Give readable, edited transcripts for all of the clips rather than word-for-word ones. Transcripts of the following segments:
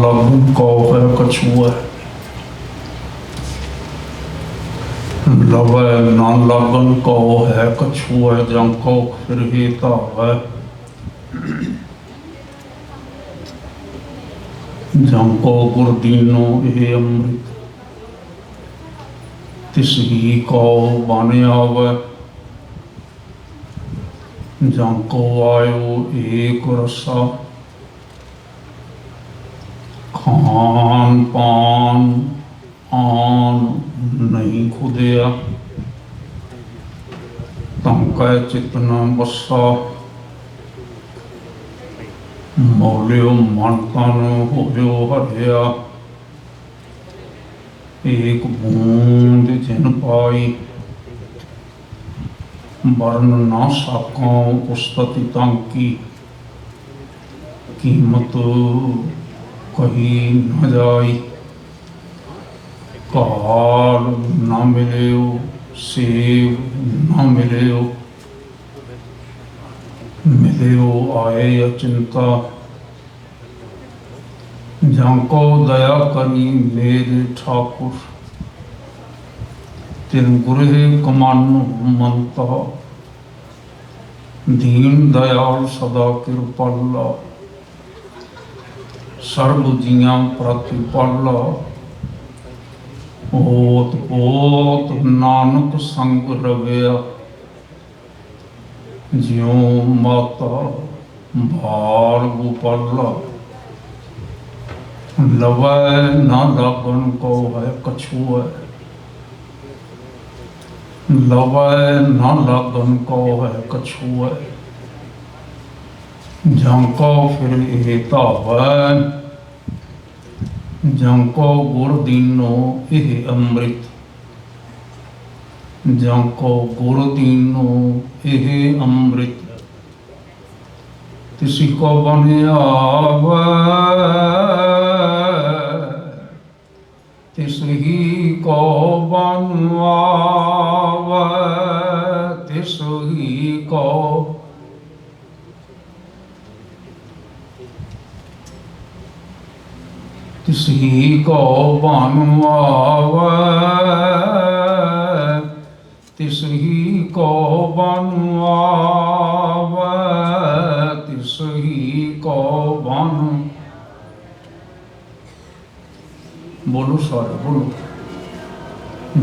लगन कौ है कछुआ, लवै न लगन कौ है कछुआ, जंको फिर ही धावै, जंको गुरदीनो ये अमृत, तिस ही कौ बन आवै, जंको आयो एक रसा, खान पान आन नहीं खुदिया, तंकै चित न बसा, मौलियो मन तन होयो हरिया, एक बूंद जिन पाई, वर्ण ना साकों उस्तति तंकी, कीमत कही न जाई, काल न मिलियो सेव न मिलियो, मिलियो आए अचिंता, जंको दया करी मेरे ठाकुर, तिन गुरहे कमानु मनता, दीन दयाल सदा कृपाला, सर्व जियां प्रतिपाला, ओत पोत नानक संग रविया, ज्यों माता भार गोपाला, लवै न लगन कौ है कछुआ, लवै न लगन कौ है कछुआ, जंको फिर ये धावै, जंको गुर दीनो यह अमृत, जंको गुर दीनो यह अमृत, तिसी को बन आवै, तिस ही को बन आवै, तिस ही को तिस ही को बन आवै, तिस ही को बन आवै, तिस ही को बन, बोलो सारे बोलो,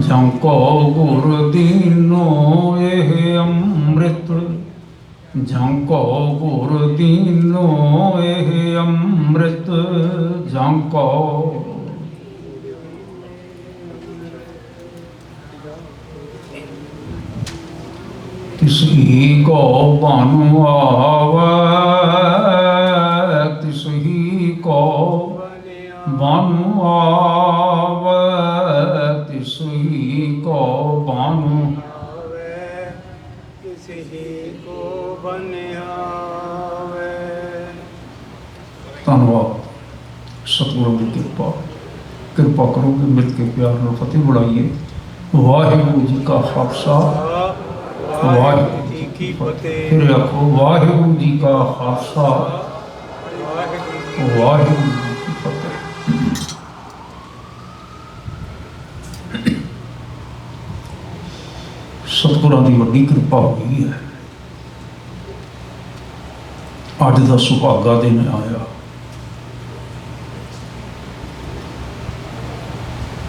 जंको गुर दीनो ये अमृत, जंको गुर दीनो ये अमृत, जंको तिस ही को बन आवै, तिस ही को बन आवै, तिस ही को बन आवै, तिस ही को बन आवै। धन्यवाद। सतगुरु की कृपा, कृपा करोगे मिल के प्यार में फतेह बुढ़ाइए। वाहिगुरु जी का खालसा, वाहिगुरु जी की फतेह। फिर आखो वाहिगुरु जी का खालसा, वाहिगुरु जी की फतेह। सतगुरां दी वड्डी कृपा हो गई है। अज दा सुहागा दिन आया।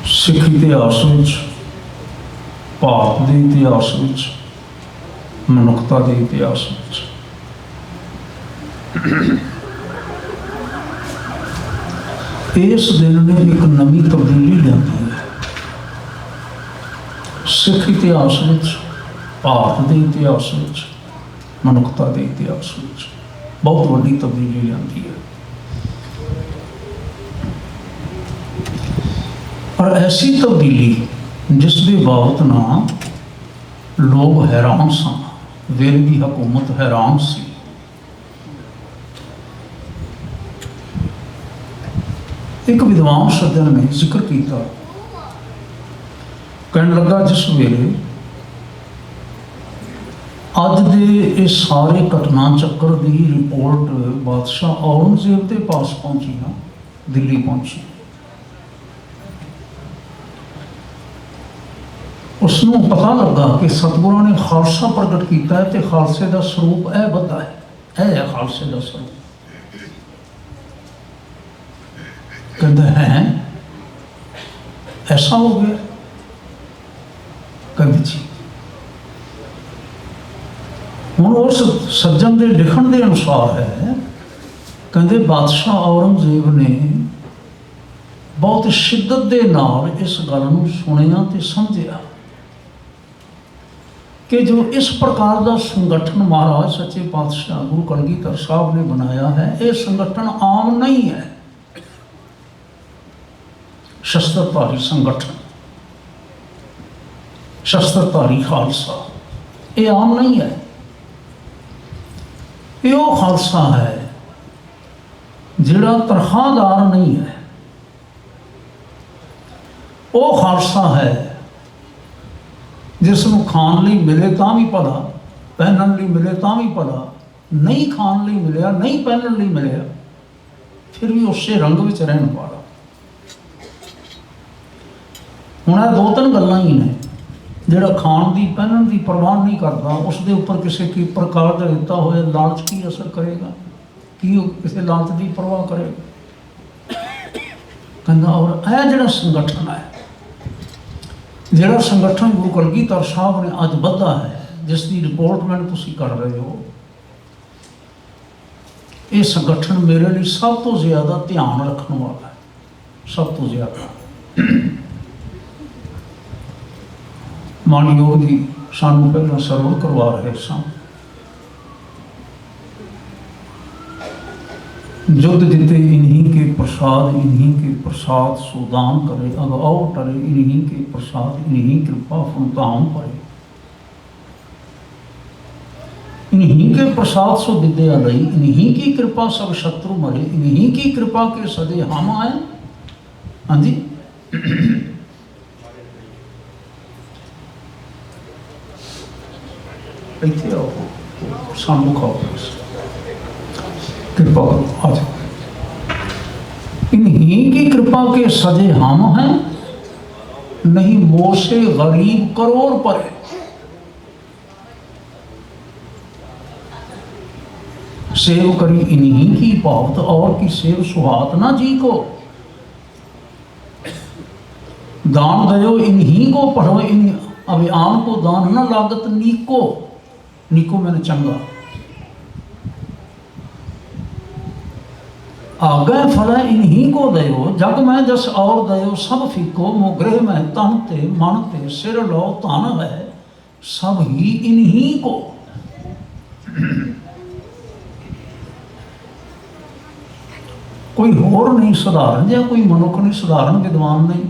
सिख इतिहास में, भारत के इतिहास में, मनुखता के इतिहास में इस दिन ने एक नवी तब्दीली लियाती है। सिख इतिहास में, भारत के इतिहास में, मनुखता के इतिहास में बहुत वड्डी तब्दीली लियाती है। और ऐसी तब्दीली जिसके बाबत ना लोग हैरान सन, वेल की हुकूमत हैरान सी। एक विद्वान सज्जन ने जिक्र किया, कहने लगा जिस वेले अज दे सारे घटना चक्कर की रिपोर्ट बादशाह औरंगजेब के पास पहुंची ना, दिल्ली पहुंची। उसनों पता लगा कि सतगुरां ने खालसा प्रगट किया है, तो खालसे का स्वरूप यह बता है खालसे का स्वरूप। कहते हैं ऐसा हो गया? कहते जी। हुण उस सज्जन के लिखण के अनुसार है, कहते बादशाह औरंगजेब ने बहुत शिद्दत के नाल इस गल नूं सुनिया ते समझिया कि जो इस प्रकार का संगठन महाराज सच्चे पातशाह गुरु कलगीधर साहब ने बनाया है, ये संगठन आम नहीं है। शस्त्रधारी संगठन, शस्त्रधारी खालसा, ये आम नहीं है। ये वो खालसा है जिहड़ा तनख्वाहदार नहीं है। वो खालसा है जिसनों खाण लई मिले तां भी भला, पहनण लई मिले तां भी भला, नहीं खाण लई मिलिया, नहीं पहनण लई मिलिया, फिर भी उसे रंग विच रहण वाला। हुण ये दो तीन गल्लां ही ने। जिहड़ा खाण दी पहनण दी परवाह नहीं करता, उसके उपर किसी की प्रकार का दिता होया लालच की असर करेगा? कि किसी लालच की परवाह करेगा? कहना और यह जिहड़ा संगठन है, जिहड़ा संगठन गुरु कलगीधर साहब ने अज बधा है, जिसकी रिपोर्टमेंट तुसीं कर रहे हो, ये संगठन मेरे लिए सब तो ज़्यादा ध्यान रखने वाला है। सब तो ज़्यादा मानयोग जी सानू पहला सरवण करवा रहे सन। युद्ध जीते इन्हीं के प्रसाद, इन्हीं के प्रसाद सुदान करे, अगाओ टरे इन्हीं के प्रसाद, इन्हीं कृपा फुनताम परे। इन्हीं के प्रसाद सो विद्या लई, इन्हीं की कृपा सब शत्रु मरे, इन्हीं की कृपा के सदे हम आए। हाँ जी, इतने आओ, सामू खाओ, कृपा करो, आ जाओ। इन्हीं की कृपा के सजे हम हैं, नहीं मोह से गरीब करोड़ पर है। सेव करी इन्हीं की पावत, और की सेव सुहात ना जी को। दान दयो इन्हीं को पढ़ो, इन अभियान को दान न लागत नीको। नीको मैंने चंगा। आगे फल इन्हीं को दयो, जग में जस और दयो सब फीको। मोगरे में तन ते मन ते सिर लो तन है, सब ही इन्हीं को। कोई होर नहीं सधारण, या कोई मनुख नहीं सधारण, विद्वान नहीं।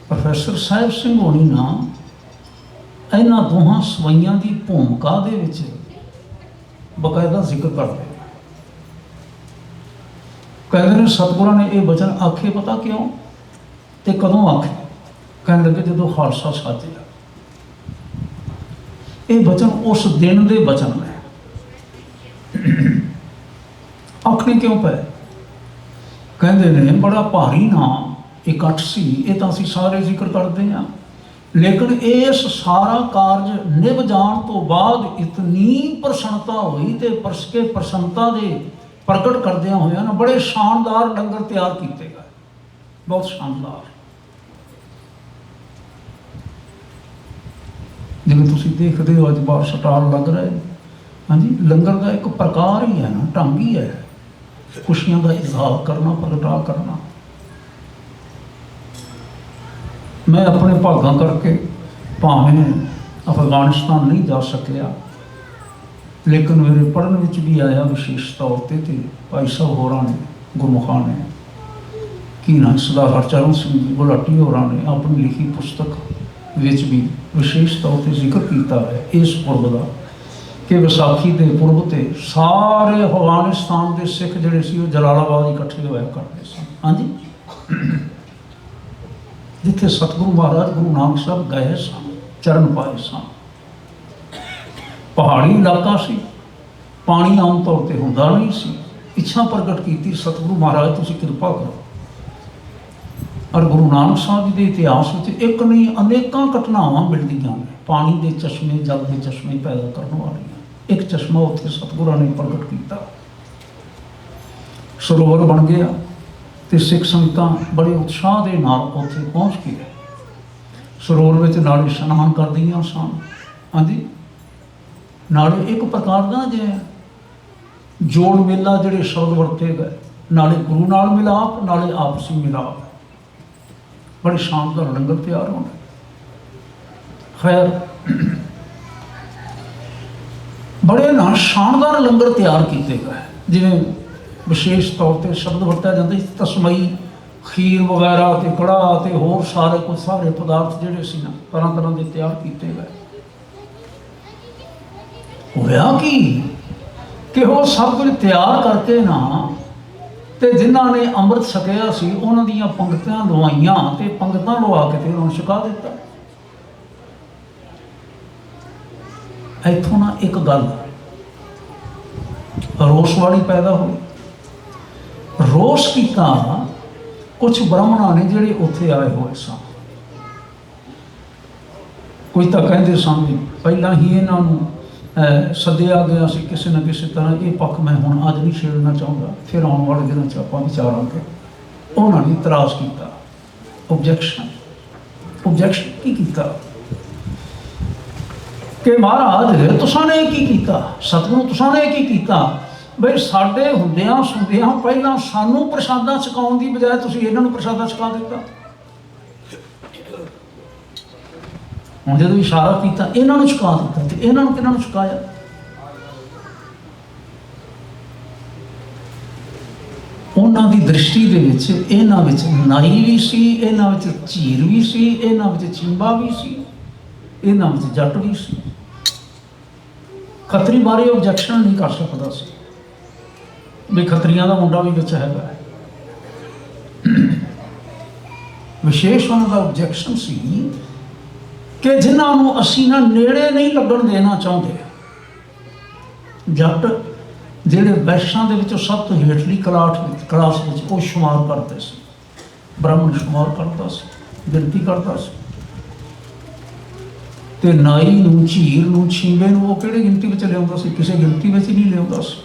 प्रोफैसर साहिब सिंह होनी ना इन्हां दोहां सवैयां की भूमिका दे विच बकायदा जिक्र करते। कहते हैं सतगुरां ने यह वचन आखे, पता क्यों ते कदों आखे? कहने लगे जो खालसा साजिया। ये वचन उस दिन के वचन ने। आखने क्यों पे? कहते ने बड़ा भारी ना इकट्ठ सी, ये तो असीं सारे जिक्र करते हैं, लेकिन इस सारा कारज निभ जाण तो बाद इतनी प्रसन्नता हुई, तो के प्रसन्नता दे प्रकट करदे होया ना बड़े शानदार लंगर तैयार किए गए, बहुत शानदार। जिवें तुसीं देखदे हो अज बाहर स्टाल लग रहे। हाँ जी, लंगर का एक प्रकार ही है ना, ढंग ही है खुशियां का इजहार करना, प्रगटा करना। मैं अपने भागा करके भावें अफगानिस्तान नहीं जा सकिया, लेकिन मेरे पढ़न विच भी आया विशेष तौर पर। भाई साहब होरां ने, गुरमुखां ने, की ना सरदार हरचरण सिंह गुलाटी होरां ने अपनी लिखी पुस्तक विच भी विशेष तौर पर जिक्र किया है इस पुरब का, कि विसाखी के पुरब ते सारे अफगानिस्तान के सिख जिहड़े सी वो जलालाबाद इकट्ठे होया करते सन। हाँ जी, जिथे सतगुरु महाराज गुरु नानक साहब गए सन, चरण पाए सन। पहाड़ी इलाका सी, पानी आम तौर पर होंदा नहीं सी। इच्छा प्रगट की सतगुरु महाराज तुसीं कृपा करो, और गुरु नानक साहब जी के इतिहास में एक नहीं अनेकों घटनावां मिलदियां ने। पानी के चश्मे, जल के चश्मे पैदा करने वाली एक चश्मा उत्थे सतगुरां ने प्रगट किया, सरोवर बन गया तो सिख संगतां बड़े उत्साह के नाल उत्थे पहुँच गए। सरोवर में नाले स्नान करदियां सन। हाँ जी, नाले एक प्रकार का जे जोड़ मेला जिहड़े शब्द वरते गए, नाले गुरु नाल मिलाप, नाले आपसी मिलाप, बड़े शानदार लंगर तैयार होने। खैर बड़े ना शानदार लंगर तैयार किए गए, जिवें विशेष तौर पर शब्द वरत्या जाता तस्मई, खीर वगैरह तो कड़ाह तो होर सारे कुछ सारे पदार्थ जिहड़े सी ना तरह तरह के तैयार किए गए। होया कि वो सब कुछ तैयार करके ना ते जिन्हों ने अमृत छकिया सी उन्हां दीयां पंगतां लवाइयां ते पंगतां लवा के ते उन्होंने छका दिता। इत्थों ना एक गल रोस वाली पैदा हुई। रोस किया कुछ ब्राह्मणों ने जिहड़े उत्थे आए हुए सन। कोई तो कहते सन भी पहला ही इन्हों सद्या गया सी किसी न किसी तरह, ये पक्ष मैं हुण अज नहीं छेड़ना चाहूँगा, फिर आने वाले दिनों च आपां विचारांगे। उन्होंने इतराज़ किया, ऑब्जैक्शन की कीता कि महाराज तुसां ने की कीता, सतगुरु तुसां ने की कीता बई साडे हुंदियां सुनदियां पहला सानू प्रसादा छकाउण दी बजाय तुसीं इन्हां नूं प्रसादा छका दिता। हुण जदों इशारा किया इन्हां नूं छका दिता ते इन्हां नूं किन्हां नूं छकाया? उन्हां दी दृष्टि दे विच इन्हां विच नाई भी सी, इन्हां विच झीर भी सी, इन्हां विच चिंबा भी सी, इन्हां विच जट भी सी। खतरी बारे ऑब्जैक्शन नहीं कर सकदा सी भी खतरियां दा मुंडा भी विच हैगा। विशेष उन्हां दा ऑब्जैक्शन सी कि जिन्हां नूं असीं ना नेड़े नहीं लगन देना चाहुंदे। जट जिहड़े वैश्यां दे विचों सब तो हेठली क्लास विच वो शुमार करते सी, ब्राह्मण शुमार करता सी, गिनती करता सी। ते नाई नूं, झीर नूं, छींबे नूं वो किहड़ी गिनती विच लिआउंदा सी? किसी गिनती विच नहीं लिआउंदा सी।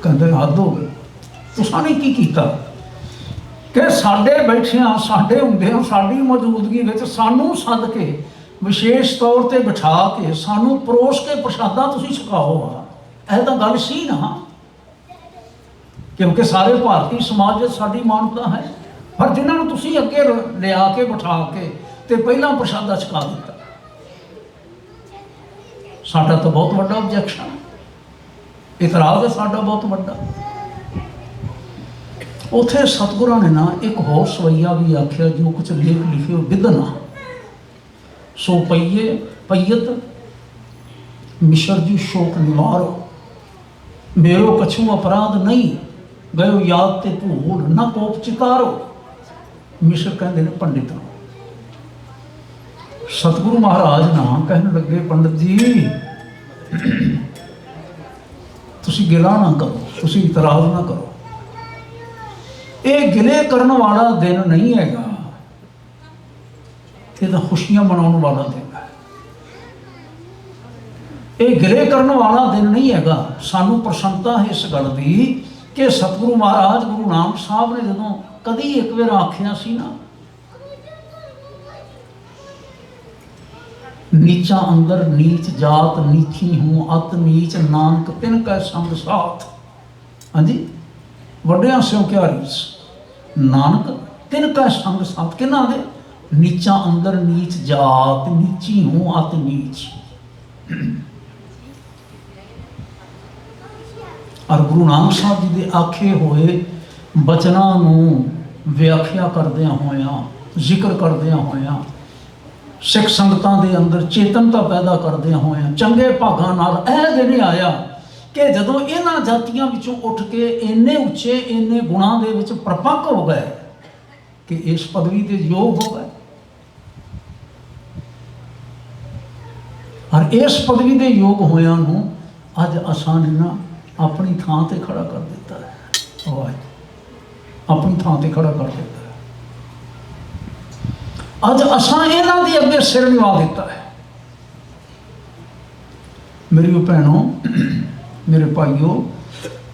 कहते हद हो गई, तुसां ने की कीता कि साडे बैठिया, साडे हुंदियां, साडी मौजूदगी विच सानू सद के विशेष तौर पर बिठा के सानू परोस के प्रसादा तुसीं छकाओ। यह तो गल सी ना, क्योंकि सारे भारतीय समाज में साडी मानता है, पर जिन्होंने तुसीं अगे लिया के बिठा के ते पहला प्रसादा छका दिता। साडा तो बहुत बड़ा ऑब्जैक्शन है, इतराज है साडा बहुत बड़ा। उत्थे सतगुरां ने ना एक होर सवैया भी आख्या, जो कुछ लेख लिखे विदना सो पईए पईयत मिश्र जी शोक निवारो, मेरो कछु अपराध नहीं गयो याद ते भूल ना कोप चितारो। मिश्र कहते हैं पंडित नूं। सतगुरु महाराज ना कहने लगे पंडित जी तुसीं गिला ना करो, तुसीं इतराज ना करो, ये गिले करने वाला दिन नहीं हैगा, ये तो खुशियां मनाने वाला दिन है। ये गिले करने वाला दिन नहीं हैगा। सानू प्रसन्नता है इस गल की कि सतगुरु महाराज गुरु नानक साहब ने जदों कदी एक बार आखिया सी ना, नीचा अंदर नीच जात नीची हूँ अत नीच नानक तिन कै संग साथ। हाँ जी, वड्डियां स्यों क्या रीस, नानक तिन कै संग साथ। किन्हां दे? नीचा अंदर नीच जात नीची हूँ अत नीच। और गुरु नानक साहब जी के आखे हुए बचनों नूं व्याख्या करदियां होइयां, जिक्र करदियां होइयां, सिख संगतां दे अंदर चेतनता पैदा करदियां होइयां चंगे भागां नाल यह दिन आया कि जदों इन्हां जातियां विचों उठ के इन्ने उच्चे इन्ने गुणां दे विच प्रपक्क हो गए कि इस पदवी के योग हो गए। और इस पदवी के योग होया नूं अज असां ने ना अपनी थां ते खड़ा कर दिता है। अपनी थां ते खड़ा कर दिता है। अज असां इन्हां दे अगे सिर निवा दिता है। मेरी भैनों, मेरे भाईओ,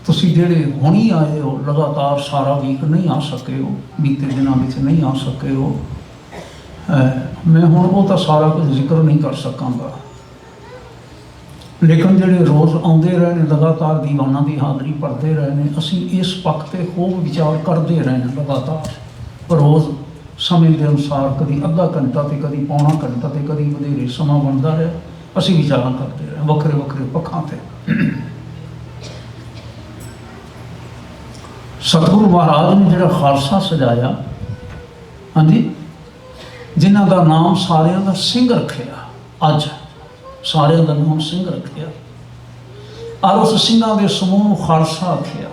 तुसीं जिहड़े हुणी आए हो, लगातार सारा वीक नहीं आ सके हो, बीते दिनों में नहीं आ सके हो, मैं हुण वो तो सारा कुछ जिक्र नहीं कर सकांगा, लेकिन जिहड़े रोज़ आउंदे रहे ने, लगातार दीवाना की हाज़री भरते रहे ने, असीं इस पक्ष ते खूब विचार करते रहे हैं लगातार रोज़ समय के अनुसार, कभी अद्धा घंटा तो कभी पौना घंटा तो कभी वधेरे समा बनता रहा, असीं विचार करते रहे वक्रे वक्रे पक्षां ते। सतगुरु महाराज ने जिहड़ा खालसा सजाया, हाँ जी, जिन्हां दा नाम सारियां दा सिंह रखिया, अज सारियां दा नाम सिंह रखिया, और उस सिंघां दे समूह नूं खालसा आखिया।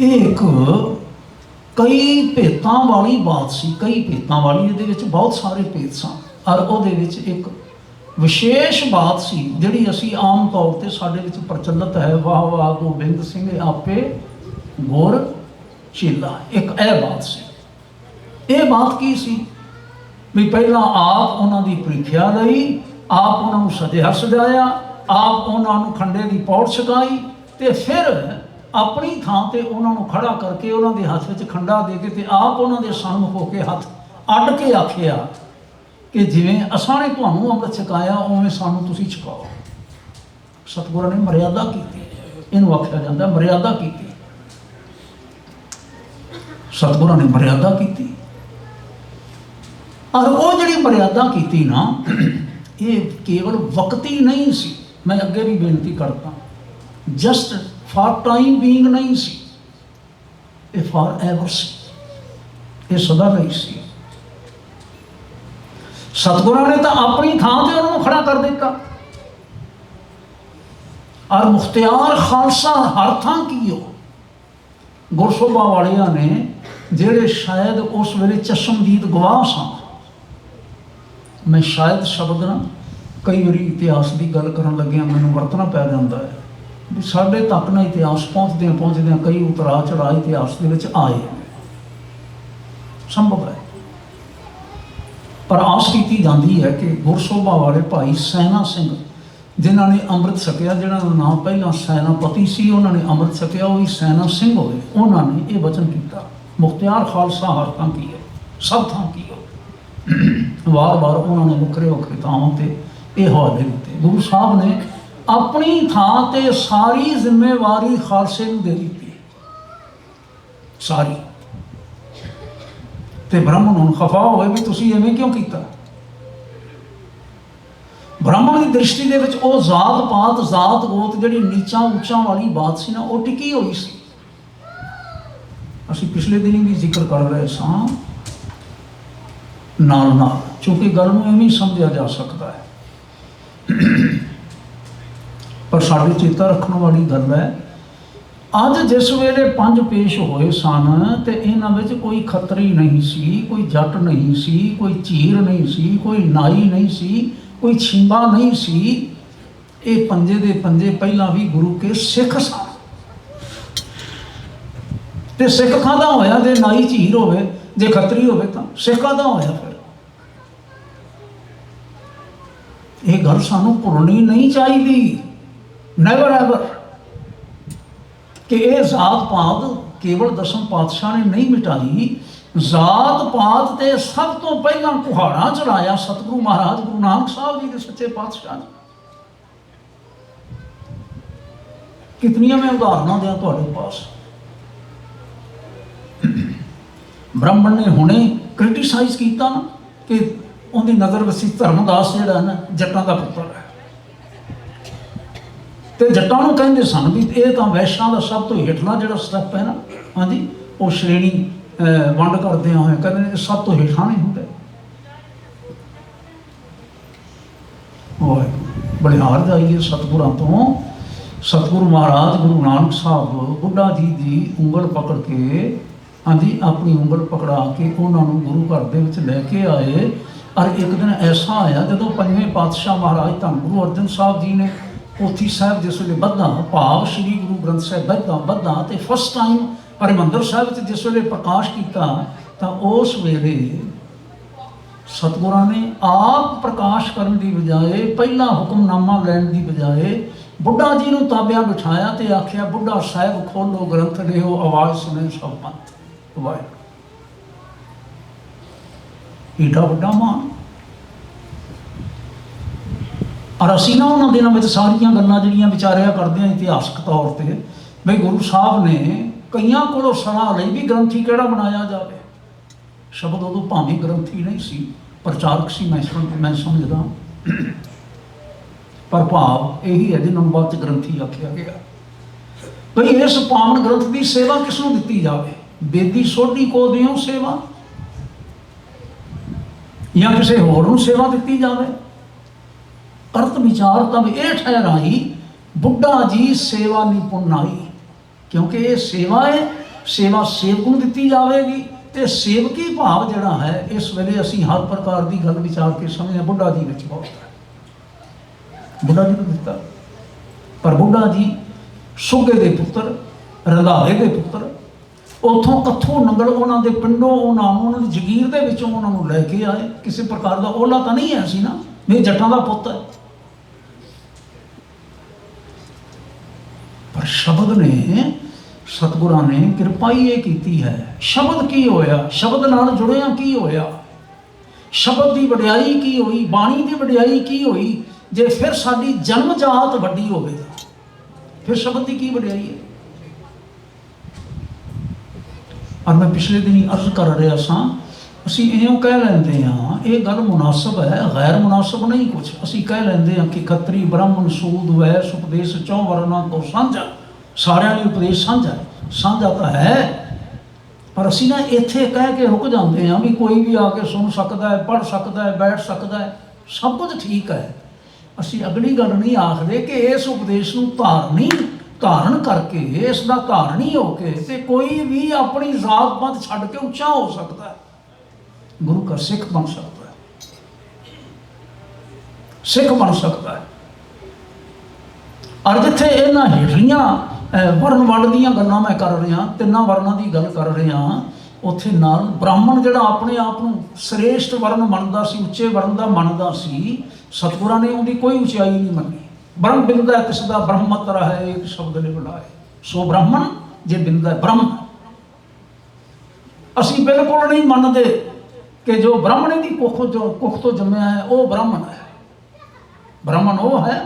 एक कई भेतां वाली बात सी, कई भेतां वाली, इहदे विच बहुत सारे भेत सन, और उहदे विच एक विशेष बात सी जिहड़ी असीं आम तौर ते साडे विच प्रचलित है, वाह वाह गोबिंद सिंह आपे गुर चेला। एक यह बात सी। ये बात की सी भी पहला आप उन्हां दी प्रीख्या लई, आप उन्हां नूं सजिया सजाया, आप उन्हां नूं खंडे दी पौड़ छकाई, ते फिर अपनी थां ते उन्हां नूं खड़ा करके उन्हां दे हत्थ विच खंडा दे के ते आप उन्हां दे सन्मुख होके हत्थ अड्ड के आखिया कि जिवें असां ने तुहानूं अमृत छकाया उवें सानूं तुसीं छकाओ। सतगुरां ने मर्यादा कीती, इहनूं आखिया जांदा मर्यादा कीती। सतगुरां ने मर्यादा कीती, और वो जिहड़ी मर्यादा कीती ना, ये केवल वक्ती नहीं सी, मैं अगे भी बेनती करता, जस्ट फॉर टाइम बीइंग नहीं सी, ये फॉर एवर सी, ये सदा नहीं सी। सतगुरां ने तो अपनी थां ते उन्होंने खड़ा कर दिता, और मुख्तियार खालसा हर थां की हो। गुरसोबा वालियां ने जिहड़े शायद उस वेले चश्मदीद गवाह सन, मैं शायद शब्द ना कई बारी इतिहास की गल करन लग्या मैनूं वरतना पै जांदा है भी साढ़े तक ना इतिहास पहुँचदियां कई उतरा चढ़ा इतिहास के विच आए, संभव है, पर आस की जाती है कि गुरसोबा वाले भाई सैना सिंह जिन्हों ने अमृत छकिया, जिन्हों का नाम पहला सैनापति सी, उन्होंने अमृत छकिया, वही सैना सिंह होए, उन्होंने ये वचन किया मुख्तियार खालसा हर थां की है, सब थां की हो। वार वार उन्होंने वक्रे वक्रे थावां ते ये हवाले दिते। गुरु साहब ने अपनी थां ते सारी जिम्मेवारी खालसे नूं दे दी, सारी। ते ब्राह्मण हुण खफा होए भी तुसीं इवें क्यों कीता। ब्राह्मण की दृष्टि दे विच वो जात पात जात गोत जिहड़ी नीचां उच्चां वाली बात सी ना, वो टिकी हुई सी। असीं पिछले दिन भी जिक्र कर रहे सां नाल नाल, चूँकि गल नूं इवें समझिया जा सकता है, पर साडे चेता रखने वाली गल है। अज जिस वेले पंज पेश होए सन ते इन्हां विच कोई खतरी नहीं सी, कोई जट नहीं सी, कोई चीर नहीं सी, कोई नाई नहीं सी, कोई छिंबा नहीं सी। ये पंजे दे पंजे पहला भी गुरु के सिख सन, ते सिख काहदा होया जे नाई झीर होवे, जे खतरी होवे तां सिख काहदा होया। फिर ये गल सानू भुलनी नहीं चाहिए, नैवर एवर, कि यह जात पात केवल दसम पातशाह ने नहीं मिटाई। जात पात ते सब तो पहला कुहाड़ा चढ़ाया सतगुरु महाराज गुरु नानक साहब जी के सच्चे पातशाह ने। कितनियां मैं उदाहरण दें तुहाडे पास। ब्राह्मण ने हुणे क्रिटिसाइज किया ना कि उनकी नज़र वसी धर्मदास जिहड़ा ना जट्टां दा पुत्तर है, तो जट्टां नूं कहिंदे सन भी ये तां वैश्यां दा सब तो हेठला जिहड़ा स्टैप है ना, हाँ जी, वो श्रेणी वंड करदे होए कहंदे सब तो हेठा नहीं हुंदे। बलिहार जाइए सतगुरां तो, सतगुरु महाराज गुरु नानक साहब बुढ़ा जी की उंगल पकड़ के, हाँ जी, अपनी उंगल पकड़ा के उन्होंने गुरु घर दे विच लैके आए। और एक दिन ऐसा आया जदों पंजवें पातशाह महाराज धन गुरु अर्जन साहब जी ने पोथी साहब जिस वे बधा भाव श्री गुरु ग्रंथ साहब बधा तो फस्ट टाइम हरिमंदर साहब जिस वे प्रकाश किया तो उस वेले सतगुरां ने आप प्रकाश करने की बजाय पहला हुक्मनामा लैन की बजाय बुढ़ा जी ने ताबिया बिठाया तो आख्या बुढ़ा साहब खोलो ग्रंथ लियो आवाज़ सुने सब पंथ वाहिगुरू। एडा वड्डा मान। और असी ना उन्होंने दिनों में सारिया गल्लां जिहड़ियां विचारिया करते हैं इतिहासक तौर पर बई गुरु साहब ने कईयां कोलों सलाह लई भी ग्रंथी किहड़ा बनाया जाए। शब्द उदों भावें ग्रंथी नहीं सी, प्रचारक सी, मैं समझदा, पर भाव यही है जिन्होंने बाद ग्रंथी आख्या गया। भाई इस पावन ग्रंथ की सेवा किसनों दी जाए? बेदी सोढ़ी को दिओ सेवा या किसी होर नूं सेवा दी जाए? करत विचार तब यह ठहराई बुढ़ा जी सेवा निपुण आई, क्योंकि ये सेवा है, सेवा सेवक नूं दी जाएगी। तो सेवकी भाव जिहड़ा है इस वेले असीं हर प्रकार की गल विचार के समझे बुढ़ा जी विच बहुत है। बुढ़ा जी को दिता, पर बुढ़ा जी सुगे के पुत्र, रंधावे के पुत्र, उतों कत्थों नंगल उन्होंने पिंडों उन्होंने जगीर के विचों उन्होंने लैके आए। किसी प्रकार का ओला तो नहीं है सी ना, मेरे जट्टां का पुत है। पर शब्द ने सतगुरां ने कृपा ही ये की है। शब्द की होया, शब्द नाल जुड़िया की होया, शब्द की वडियाई की हुई, बाणी की वडियाई की हुई। जे फिर साडी जन्म जात वड्डी होवे फिर शब्द की वडियाई है। और मैं पिछले दिन ही अर्ज कर रहा सा, असी इं कह लेंदे हाँ ये गल मुनासिब है, गैर मुनासिब नहीं कुछ। असी कह लेंदे हाँ कि खत्री ब्राह्मण सूद वैस उपदेश चौं वर्णा को साझा, सारिਆਂ ਲਈ उपदेश साझा साझा तो है। पर असी ना इत्थे कह के रुक जाते हैं भी कोई भी आके सुन सकता है, पढ़ सकता है, बैठ सकता है, सब कुछ ठीक है। असी अगली गल नहीं आखते कि इस उपदेश को धारण करके इसका धारणी होके ते कोई भी अपनी जात पात छड्ड के उच्चा हो सकता है, गुरु का सिख बन सकता है, सिख बन सकता है। और जिथे इन्हां हेठलियां वर्ण वंड दीयां गल्लां मैं कर रहा, तिन्नां वर्णां दी गल कर रहा, उत्थे नाल ब्राह्मण जिहड़ा अपने आप नूं श्रेष्ठ वर्ण मनदा सी, उच्चे वर्ण दा मनदा सी, सतगुरां ने उहदी कोई उचाई नहीं मन्नी। ब्रह्म बिंदा किसदा ब्रह्मत्र है एक शब्द ने बुलाए, सो ब्राह्मण जे बिंदा ब्रह्म। असी बिल्कुल नहीं मनते कि जो ब्राह्मणे की कुख तो जम्मिया है वह ब्राह्मण है। ब्राह्मण वो है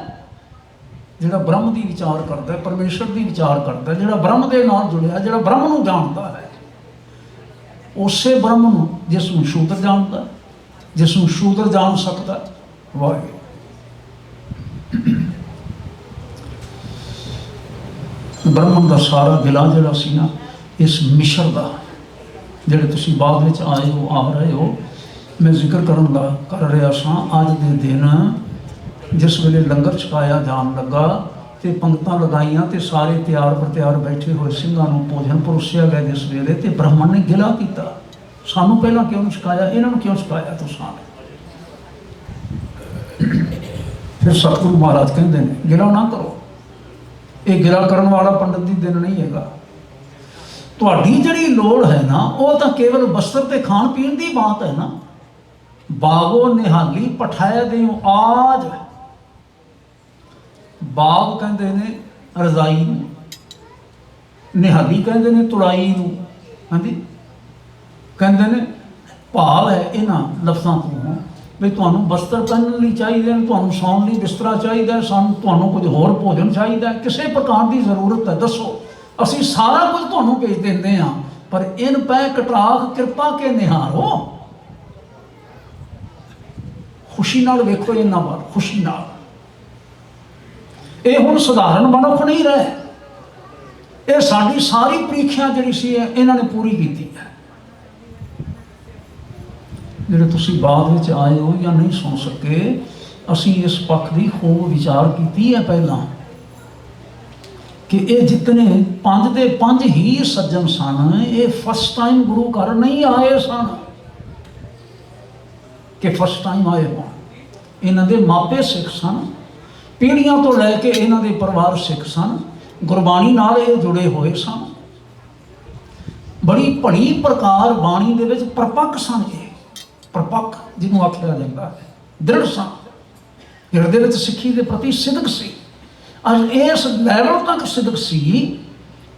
जिहड़ा ब्रह्म की विचार करता है, परमेश्वर की विचार करता है, जिहड़ा ब्रह्म के नाल जुड़िया, जिहड़ा ब्रह्म नूं जानता है। उसे ब्रह्म नूं जिसनूं शूद्र जानता, जिसनूं शूद्र जान सकता, वाहिगुरू। ब्रह्मन का सारा गिला जिहड़ा सी ना इस मिश्र का, जिहड़े तुसीं बाद विच आए हो, आ रहे हो, मैं जिक्र कर रहा सा। अज के दिन जिस वेले लंगर छकाया जान लगा तो पंगतां लगाइयां तो सारे तैयार प्रत्यार बैठे हुए सिंघां नूं भोजन परोसिया गया। जिस वेले तो ब्राह्मण ने गिला किया, सानू पहला क्यों नहीं छकाया, इन्हों क्यों छकाया तुसां? फिर सतगुरु महाराज कहते हैं गिला ना करो, ये गिला करने वाला पंडित दी दिन नहीं है। तुहाडी जिहड़ी लोड़ है ना वो तो केवल वस्त्र ते खाण पीण की बात है ना। बागो निहाली पठाया देओ आज, बाग कहते हैं रजाई नूं, निहाली कहते हैं तुड़ाई नूं। हाँ जी, कहते हैं भाव है इन्हां लफ्ज़ां तो भी तुहानूं वस्त्र पहनण लई चाहीदे, तुहानूं सौण लई बिस्तरा चाहिए, सानूं तुहानूं कुछ होर भोजन चाहिए, किसी प्रकार की जरूरत है दसो, असीं सारा कुछ तुहानूं भेज दिंदे हां। पर इन पै कटाख कृपा के निहारो, खुशी नाल वेखो इन्हां वाल, खुशी नाल। ये हुण सधारण मनुख नहीं रहे, ये साडी सारी परीक्षा जिहड़ी सी इन्हां ने पूरी कीती है। जिहड़े तुसीं बाद विच आए हो या नहीं सुन सके, असीं इस पक्ष की खूब विचार की है पहला कि ये जितने पंज दे पंज ही सज्जन सन, ये फर्स्ट टाइम गुरु घर नहीं आए सन कि फर्स्ट टाइम आए हो। इन्हां दे मापे सिख सन, पीढ़ियां तो लैके इन्हां दे परिवार सिख सन, गुरबाणी नाल ये जुड़े हुए सन। बड़ी ਭਲੀ ਪ੍ਰਕਾਰ ਬਾਣੀ ਦੇ ਵਿੱਚ ਪ੍ਰਪੱਕ ਸਨ। ਇਹ ਪ੍ਰਪੱਕ ਜਿਹਨੂੰ ਆਖਿਆ ਜਾਂਦਾ ਹੈ, ਦ੍ਰਿੜ ਸਨ, ਹਿਰਦੇ ਵਿੱਚ ਸਿੱਖੀ ਦੇ ਪ੍ਰਤੀ ਸਿਦਕ ਸੀ। ਅੱਜ ਇਸ ਲੈਵਲ ਤੱਕ ਸਿਦਕ ਸੀ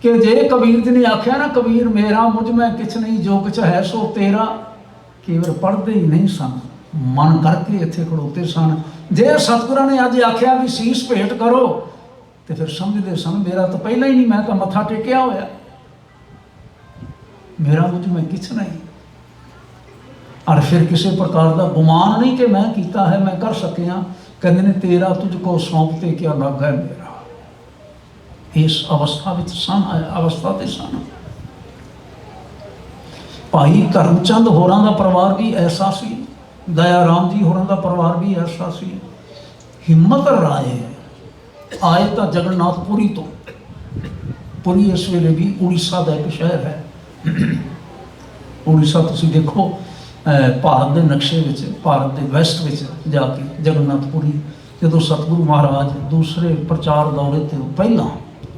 ਕਿ ਜੇ ਕਬੀਰ ਜੀ ਨੇ ਆਖਿਆ ਨਾ, ਕਬੀਰ ਮੇਰਾ ਮੁਝ ਮੈਂ ਕਿਛ ਨਹੀਂ, ਜੋ ਕਿਛ ਹੈ ਸੋ ਤੇਰਾ, ਕੇਵਲ ਪੜ੍ਹਦੇ ਹੀ ਨਹੀਂ ਸਨ, ਮਨ ਕਰਕੇ ਇੱਥੇ ਖੜੋਤੇ ਸਨ। ਜੇ ਸਤਿਗੁਰਾਂ ਨੇ ਅੱਜ ਆਖਿਆ ਵੀ ਸੀਸ ਭੇਟ ਕਰੋ, ਤੇ ਫਿਰ ਸਮਝਦੇ ਸਨ ਮੇਰਾ ਤਾਂ ਪਹਿਲਾਂ ਹੀ ਨਹੀਂ, ਮੈਂ ਤਾਂ ਮੱਥਾ ਟੇਕਿਆ ਹੋਇਆ, ਮੇਰਾ ਮੁਝ ਮੈਂ ਕਿਛ ਨਹੀਂ। ਔਰ ਫਿਰ ਕਿਸੇ ਪ੍ਰਕਾਰ ਦਾ ਗੁਮਾਨ ਨਹੀਂ ਕਿ ਮੈਂ ਕੀਤਾ ਹੈ, ਮੈਂ ਕਰ ਸਕਿਆ। ਕਹਿੰਦੇ ਨੇ ਤੇਰਾ ਤੁਝ ਕੋ ਸੌਂਪ ਤੇ ਕਿਆ ਲੱਗਾ ਹੈ ਮੇਰਾ। ਇਸ ਅਵਸਥਾ ਵਿੱਚ ਸਨ, ਅਵਸਥਾ ਤੇ ਸਨ। ਭਾਈ ਧਰਮਚੰਦ ਹੋਰਾਂ ਦਾ ਪਰਿਵਾਰ ਵੀ ਐਸਾ ਸੀ, ਦਇਆ ਰਾਮ ਜੀ ਹੋਰਾਂ ਦਾ ਪਰਿਵਾਰ ਵੀ ਐਸਾ ਸੀ। ਹਿੰਮਤ ਰਾਏ ਆਏ ਤਾਂ ਜਗਨਨਾਥਪੁਰੀ ਤੋਂ। ਪੁਰੀ ਇਸ ਵੇਲੇ ਵੀ ਉੜੀਸਾ ਦਾ ਇੱਕ ਸ਼ਹਿਰ ਹੈ। ਉੜੀਸਾ ਤੁਸੀਂ ਦੇਖੋ ਭਾਰਤ ਦੇ ਨਕਸ਼ੇ ਵਿੱਚ, ਭਾਰਤ ਦੇ ਵੈਸਟ ਵਿੱਚ ਜਾ ਕੇ ਜਗਨਨਾਥਪੁਰੀ, ਜਦੋਂ ਸਤਿਗੁਰੂ ਮਹਾਰਾਜ ਦੂਸਰੇ ਪ੍ਰਚਾਰ ਦੌਰੇ ਤੇ ਪਹਿਲਾਂ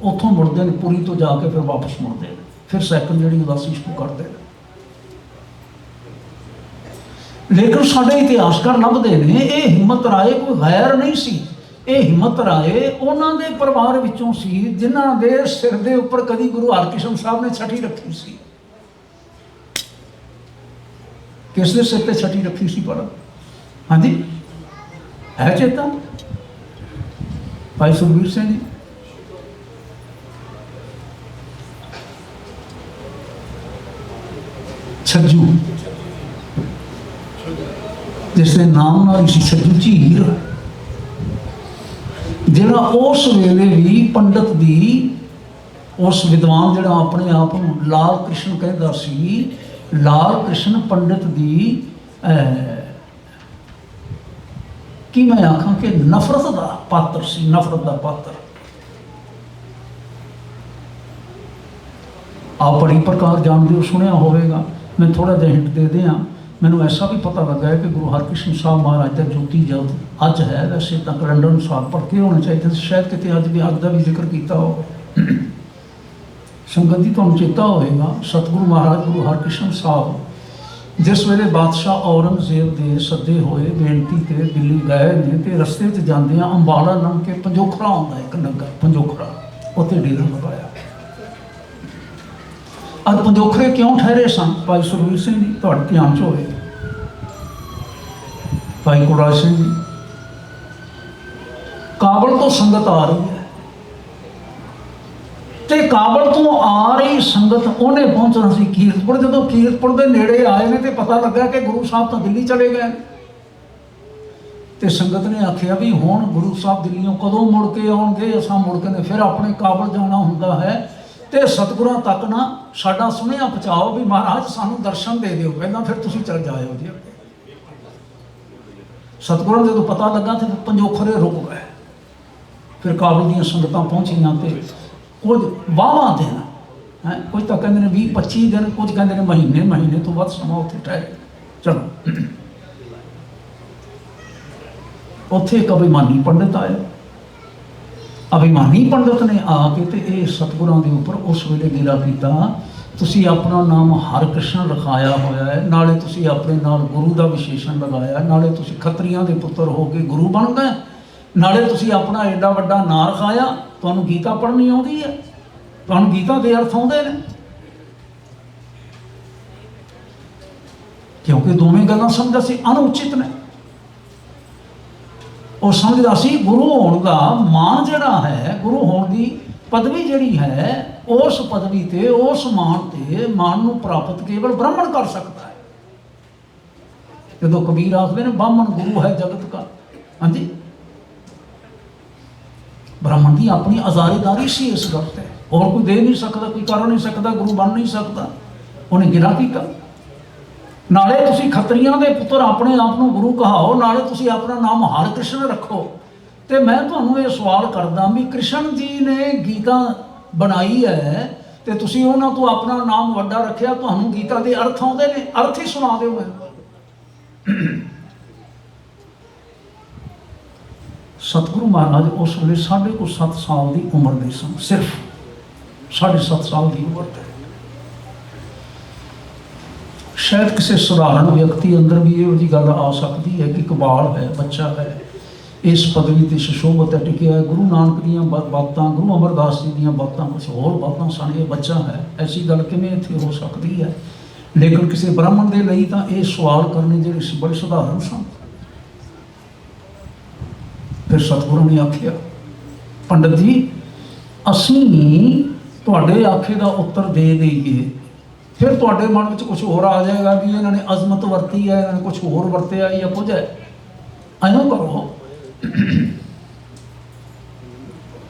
ਉੱਥੋਂ ਮੁੜਦੇ ਨੇ, ਪੁਰੀ ਤੋਂ ਜਾ ਕੇ ਫਿਰ ਵਾਪਸ ਮੁੜਦੇ ਨੇ, ਫਿਰ ਸੈਕੰਡ ਜਿਹੜੀ ਉਦਾਸੀ ਸ਼ੁਰੂ ਕਰਦੇ ਨੇ। ਲੇਕਿਨ ਸਾਡੇ ਇਤਿਹਾਸਕਾਰ ਲੱਭਦੇ ਨੇ ਇਹ ਹਿੰਮਤ ਰਾਏ ਕੋਈ ਗੈਰ ਨਹੀਂ ਸੀ। ਇਹ ਹਿੰਮਤ ਰਾਏ ਉਹਨਾਂ ਦੇ ਪਰਿਵਾਰ ਵਿੱਚੋਂ ਸੀ ਜਿਨ੍ਹਾਂ ਦੇ ਸਿਰ ਦੇ ਉੱਪਰ ਕਦੀ ਗੁਰੂ ਹਰਕ੍ਰਿਸ਼ਨ ਸਾਹਿਬ ਨੇ ਛਟੀ ਰੱਖੀ ਸੀ। ਕਿਸ ਦੇ ਸਿਰ ਤੇ ਛਟੀ ਰੱਖੀ ਸੀ ਪਰ? ਹਾਂਜੀ, ਹੈ ਚੇਤਾ? ਭਾਈ ਸੁਖਬੀਰ ਸਿੰਘ ਜੀ। ਛੱਜੂ, ਜਿਸ ਦੇ ਨਾਮ ਨਾਲ ਸੀ ਛੱਜੂ ਝੀਰ, ਜਿਹੜਾ ਉਸ ਵੇਲੇ ਵੀ ਪੰਡਤ ਦੀ, ਉਸ ਵਿਦਵਾਨ ਜਿਹੜਾ ਆਪਣੇ ਆਪ ਨੂੰ ਲਾਲ ਕ੍ਰਿਸ਼ਨ ਕਹਿੰਦਾ ਸੀ, ਲਾਲ ਕ੍ਰਿਸ਼ਨ ਪੰਡਤ ਦੀ ਕੀ ਮੈਂ ਆਖਾਂ ਕਿ ਨਫ਼ਰਤ ਦਾ ਪਾਤਰ ਸੀ, ਨਫ਼ਰਤ ਦਾ ਪਾਤਰ। ਆਪ ਬੜੀ ਪ੍ਰਕਾਰ ਜਾਣਦੇ ਹੋ, ਸੁਣਿਆ ਹੋਵੇਗਾ। ਮੈਂ ਥੋੜਾ ਜਿਹਾ ਹਿੰਟ ਦੇ ਦਿਆਂ। ਮੈਨੂੰ ਐਸਾ ਵੀ ਪਤਾ ਲੱਗਾ ਹੈ ਕਿ ਗੁਰੂ ਹਰਕ੍ਰਿਸ਼ਨ ਸਾਹਿਬ ਮਹਾਰਾਜ ਦਾ ਜੋਤੀ ਜਦ ਅੱਜ ਹੈ, ਵੈਸੇ ਤਾਂ ਕੈਲੰਡਰ ਅਨੁਸਾਰ ਭੜਕੇ ਹੋਣੇ ਚਾਹੀਦੇ ਸੀ, ਸ਼ਾਇਦ ਕਿਤੇ ਅੱਜ ਵੀ, ਅੱਜ ਦਾ ਵੀ ਜ਼ਿਕਰ ਕੀਤਾ ਹੋਵੇ। ਸੰਗਤ ਜੀ ਤੁਹਾਨੂੰ ਚੇਤਾ ਹੋਵੇਗਾ, ਸਤਿਗੁਰੂ ਮਹਾਰਾਜ ਗੁਰੂ ਹਰਕ੍ਰਿਸ਼ਨ ਸਾਹਿਬ ਜਿਸ ਵੇਲੇ ਬਾਦਸ਼ਾਹ ਔਰੰਗਜ਼ੇਬ ਦੇ ਸੱਦੇ ਹੋਏ ਬੇਨਤੀ ਤੇ ਦਿੱਲੀ ਗਏ ਨੇ, ਤੇ ਰਸਤੇ 'ਚ ਜਾਂਦਿਆਂ ਅੰਬਾਲਾ ਲੰਘ ਕੇ ਪੰਜੋਖਰਾ ਆਉਂਦਾ ਇੱਕ ਨਗਰ, ਪੰਜੋਖਰਾ, ਉੱਥੇ ਡੇਰਾ ਲਗਾਇਆ। ਅੱਜ ਪੰਜੋਖਰੇ ਕਿਉਂ ਠਹਿਰੇ ਸਨ? ਭਾਈ ਸੁਖਬੀਰ ਸਿੰਘ ਜੀ ਤੁਹਾਡੇ ਧਿਆਨ 'ਚ ਹੋਵੇ, ਭਾਈ ਕੁਲਰਾਜ ਸਿੰਘ ਜੀ, ਕਾਬਲ ਤੋਂ ਸੰਗਤ ਆ ਰਹੀ ਹੈ, ਤੇ ਕਾਬਲ ਤੋਂ ਆ ਰਹੀ ਸੰਗਤ ਉਹਨੇ ਪਹੁੰਚਣਾ ਸੀ ਕੀਰਤਪੁਰ। ਜਦੋਂ ਕੀਰਤਪੁਰ ਦੇ ਨੇੜੇ ਆਏ ਨੇ ਤੇ ਪਤਾ ਲੱਗਾ ਕਿ ਗੁਰੂ ਸਾਹਿਬ ਤਾਂ ਦਿੱਲੀ ਚਲੇ ਗਏ, ਤੇ ਸੰਗਤ ਨੇ ਆਖਿਆ ਵੀ ਹੁਣ ਗੁਰੂ ਸਾਹਿਬ ਦਿੱਲੀੋਂ ਕਦੋਂ ਮੁੜ ਕੇ ਆਉਣਗੇ, ਅਸਾਂ ਮੁੜ ਕੇ ਨੇ ਫਿਰ ਆਪਣੇ ਕਾਬਲ ਜਾਣਾ ਹੁੰਦਾ ਹੈ, ਤੇ ਸਤਿਗੁਰਾਂ ਤੱਕ ਨਾ ਸਾਡਾ ਸੁਨੇਹਾ ਪਹੁੰਚਾਓ ਵੀ ਮਹਾਰਾਜ ਸਾਨੂੰ ਦਰਸ਼ਨ ਦੇ ਦਿਓ, ਪਹਿਲਾਂ ਫਿਰ ਤੁਸੀਂ ਚਲ ਜਾਇਓ ਜੀ। ਸਤਿਗੁਰਾਂ ਜਦੋਂ ਪਤਾ ਲੱਗਾ ਤੇ ਪੰਜੋਖਰੇ ਰੁਕ ਗਏ। ਫਿਰ ਕਾਬਲ ਦੀਆਂ ਸੰਗਤਾਂ ਪਹੁੰਚੀਆਂ ਤੇ ਕੁਝ ਵਾਹਵਾਂ ਦਿਨ ਹੈ, ਕੁਝ ਤਾਂ ਕਹਿੰਦੇ ਨੇ 20-25 ਦਿਨ, ਕੁਝ ਕਹਿੰਦੇ ਨੇ ਮਹੀਨੇ ਤੋਂ ਵੱਧ ਸਮਾਂ ਉੱਥੇ ਠਹਿਰੇ। ਚਲੋ, ਉੱਥੇ ਇੱਕ ਅਭਿਮਾਨੀ ਪੰਡਿਤ ਆਇਆ। ਅਭਿਮਾਨੀ ਪੰਡਿਤ ਨੇ ਆ ਕੇ ਤੇ ਇਹ ਸਤਿਗੁਰਾਂ ਦੇ ਉੱਪਰ ਉਸ ਵੇਲੇ ਗਿਲਾ ਕੀਤਾ, ਤੁਸੀਂ ਆਪਣਾ ਨਾਮ ਹਰਕ੍ਰਿਸ਼ਨ ਰਖਾਇਆ ਹੋਇਆ ਹੈ, ਨਾਲੇ ਤੁਸੀਂ ਆਪਣੇ ਨਾਲ ਗੁਰੂ ਦਾ ਵਿਸ਼ੇਸ਼ਣ ਲਗਾਇਆ, ਨਾਲੇ ਤੁਸੀਂ ਖੱਤਰੀਆਂ ਦੇ ਪੁੱਤਰ ਹੋ ਕੇ ਗੁਰੂ ਬਣ ਗਏ, ਨਾਲੇ ਤੁਸੀਂ ਆਪਣਾ ਐਡਾ ਵੱਡਾ ਨਾਂ ਰਖਾਇਆ, ਤੁਹਾਨੂੰ ਗੀਤਾ ਪੜ੍ਹਨੀ ਆਉਂਦੀ ਹੈ, ਤੁਹਾਨੂੰ ਗੀਤਾ ਦੇ ਅਰਥ ਆਉਂਦੇ ਨੇ। ਕਿਉਂਕਿ ਦੋਵੇਂ ਗੱਲਾਂ ਸਮਝਦਾ ਸੀ ਅਨੁਚਿਤ ਨੇ। ਉਹ ਸਮਝਦਾ ਸੀ ਗੁਰੂ ਹੋਣ ਦਾ ਮਾਣ ਜਿਹੜਾ ਹੈ, ਗੁਰੂ ਹੋਣ ਦੀ ਪਦਵੀ ਜਿਹੜੀ ਹੈ, ਉਸ ਪਦਵੀ ਤੇ, ਉਸ ਮਾਣ ਨੂੰ ਪ੍ਰਾਪਤ ਕੇਵਲ ਬ੍ਰਾਹਮਣ ਕਰ ਸਕਦਾ ਹੈ। ਜਦੋਂ ਕਬੀਰ ਆਖਦੇ ਨੇ ਬ੍ਰਾਹਮਣ ਗੁਰੂ ਹੈ ਜਗਤ ਦਾ, ਹਾਂਜੀ, ਬ੍ਰਾਹਮਣ ਦੀ ਆਪਣੀ ਆਜ਼ਾਰੀਦਾਰੀ ਸੀ ਇਸ ਗੱਲ ਤੇ, ਹੋਰ ਕੋਈ ਦੇ ਨਹੀਂ ਸਕਦਾ, ਕੋਈ ਕਰ ਨਹੀਂ ਸਕਦਾ, ਗੁਰੂ ਬਣ ਨਹੀਂ ਸਕਦਾ। ਉਹਨੇ ਗਿਲਾ ਕੀਤਾ, ਨਾਲੇ ਤੁਸੀਂ ਖੱਤਰੀਆਂ ਦੇ ਪੁੱਤਰ ਆਪਣੇ ਆਪ ਨੂੰ ਗੁਰੂ ਕਹਾਓ, ਨਾਲੇ ਤੁਸੀਂ ਆਪਣਾ ਨਾਮ ਹਰਕ੍ਰਿਸ਼ਨ ਰੱਖੋ। ਤੇ ਮੈਂ ਤੁਹਾਨੂੰ ਇਹ ਸਵਾਲ ਕਰਦਾ ਵੀ ਕ੍ਰਿਸ਼ਨ ਜੀ ਨੇ ਗੀਤਾ ਬਣਾਈ ਹੈ ਤੇ ਤੁਸੀਂ ਉਹਨਾਂ ਤੋਂ ਆਪਣਾ ਨਾਮ ਵੱਡਾ ਰੱਖਿਆ, ਤੁਹਾਨੂੰ ਗੀਤਾ ਦੇ ਅਰਥ ਆਉਂਦੇ ਨੇ, ਅਰਥ ਹੀ ਸੁਣਾ ਦਿਓ ਮੈਨੂੰ। ਸਤਿਗੁਰੂ ਮਹਾਰਾਜ ਉਸ ਵੇਲੇ 7.5 ਸਾਲ ਦੀ ਉਮਰ ਦੇ ਸਨ, ਸਿਰਫ 7.5 ਸਾਲ ਦੀ ਉਮਰ ਤੇ शायद किसी सधारण व्यक्ति अंदर भी यहो जी गल आ सकती है कि कबाल है, बच्चा है, इस पदवी ते सुशोभत है, टिकिया है, गुरु नानक दीयां बातां, गुरु अमरदास जी दीयां बातां, कुछ होर बातां सन, ये बच्चा है, ऐसी गल किवें इत्थे हो सकती है। लेकिन किसी ब्राह्मण के लिए तो ये सवाल करने जिहड़े बड़े सधारण सन। फिर सतगुरु ने आख्या, पंडित जी असीं तुहाडे आखे का उत्तर दे दईए, फिर तुहाडे मन में कुछ होर आ जाएगा कि इन्होंने अजमत वरती है, इन्होंने कुछ होर वरत्या या कुछ है। इवें करो,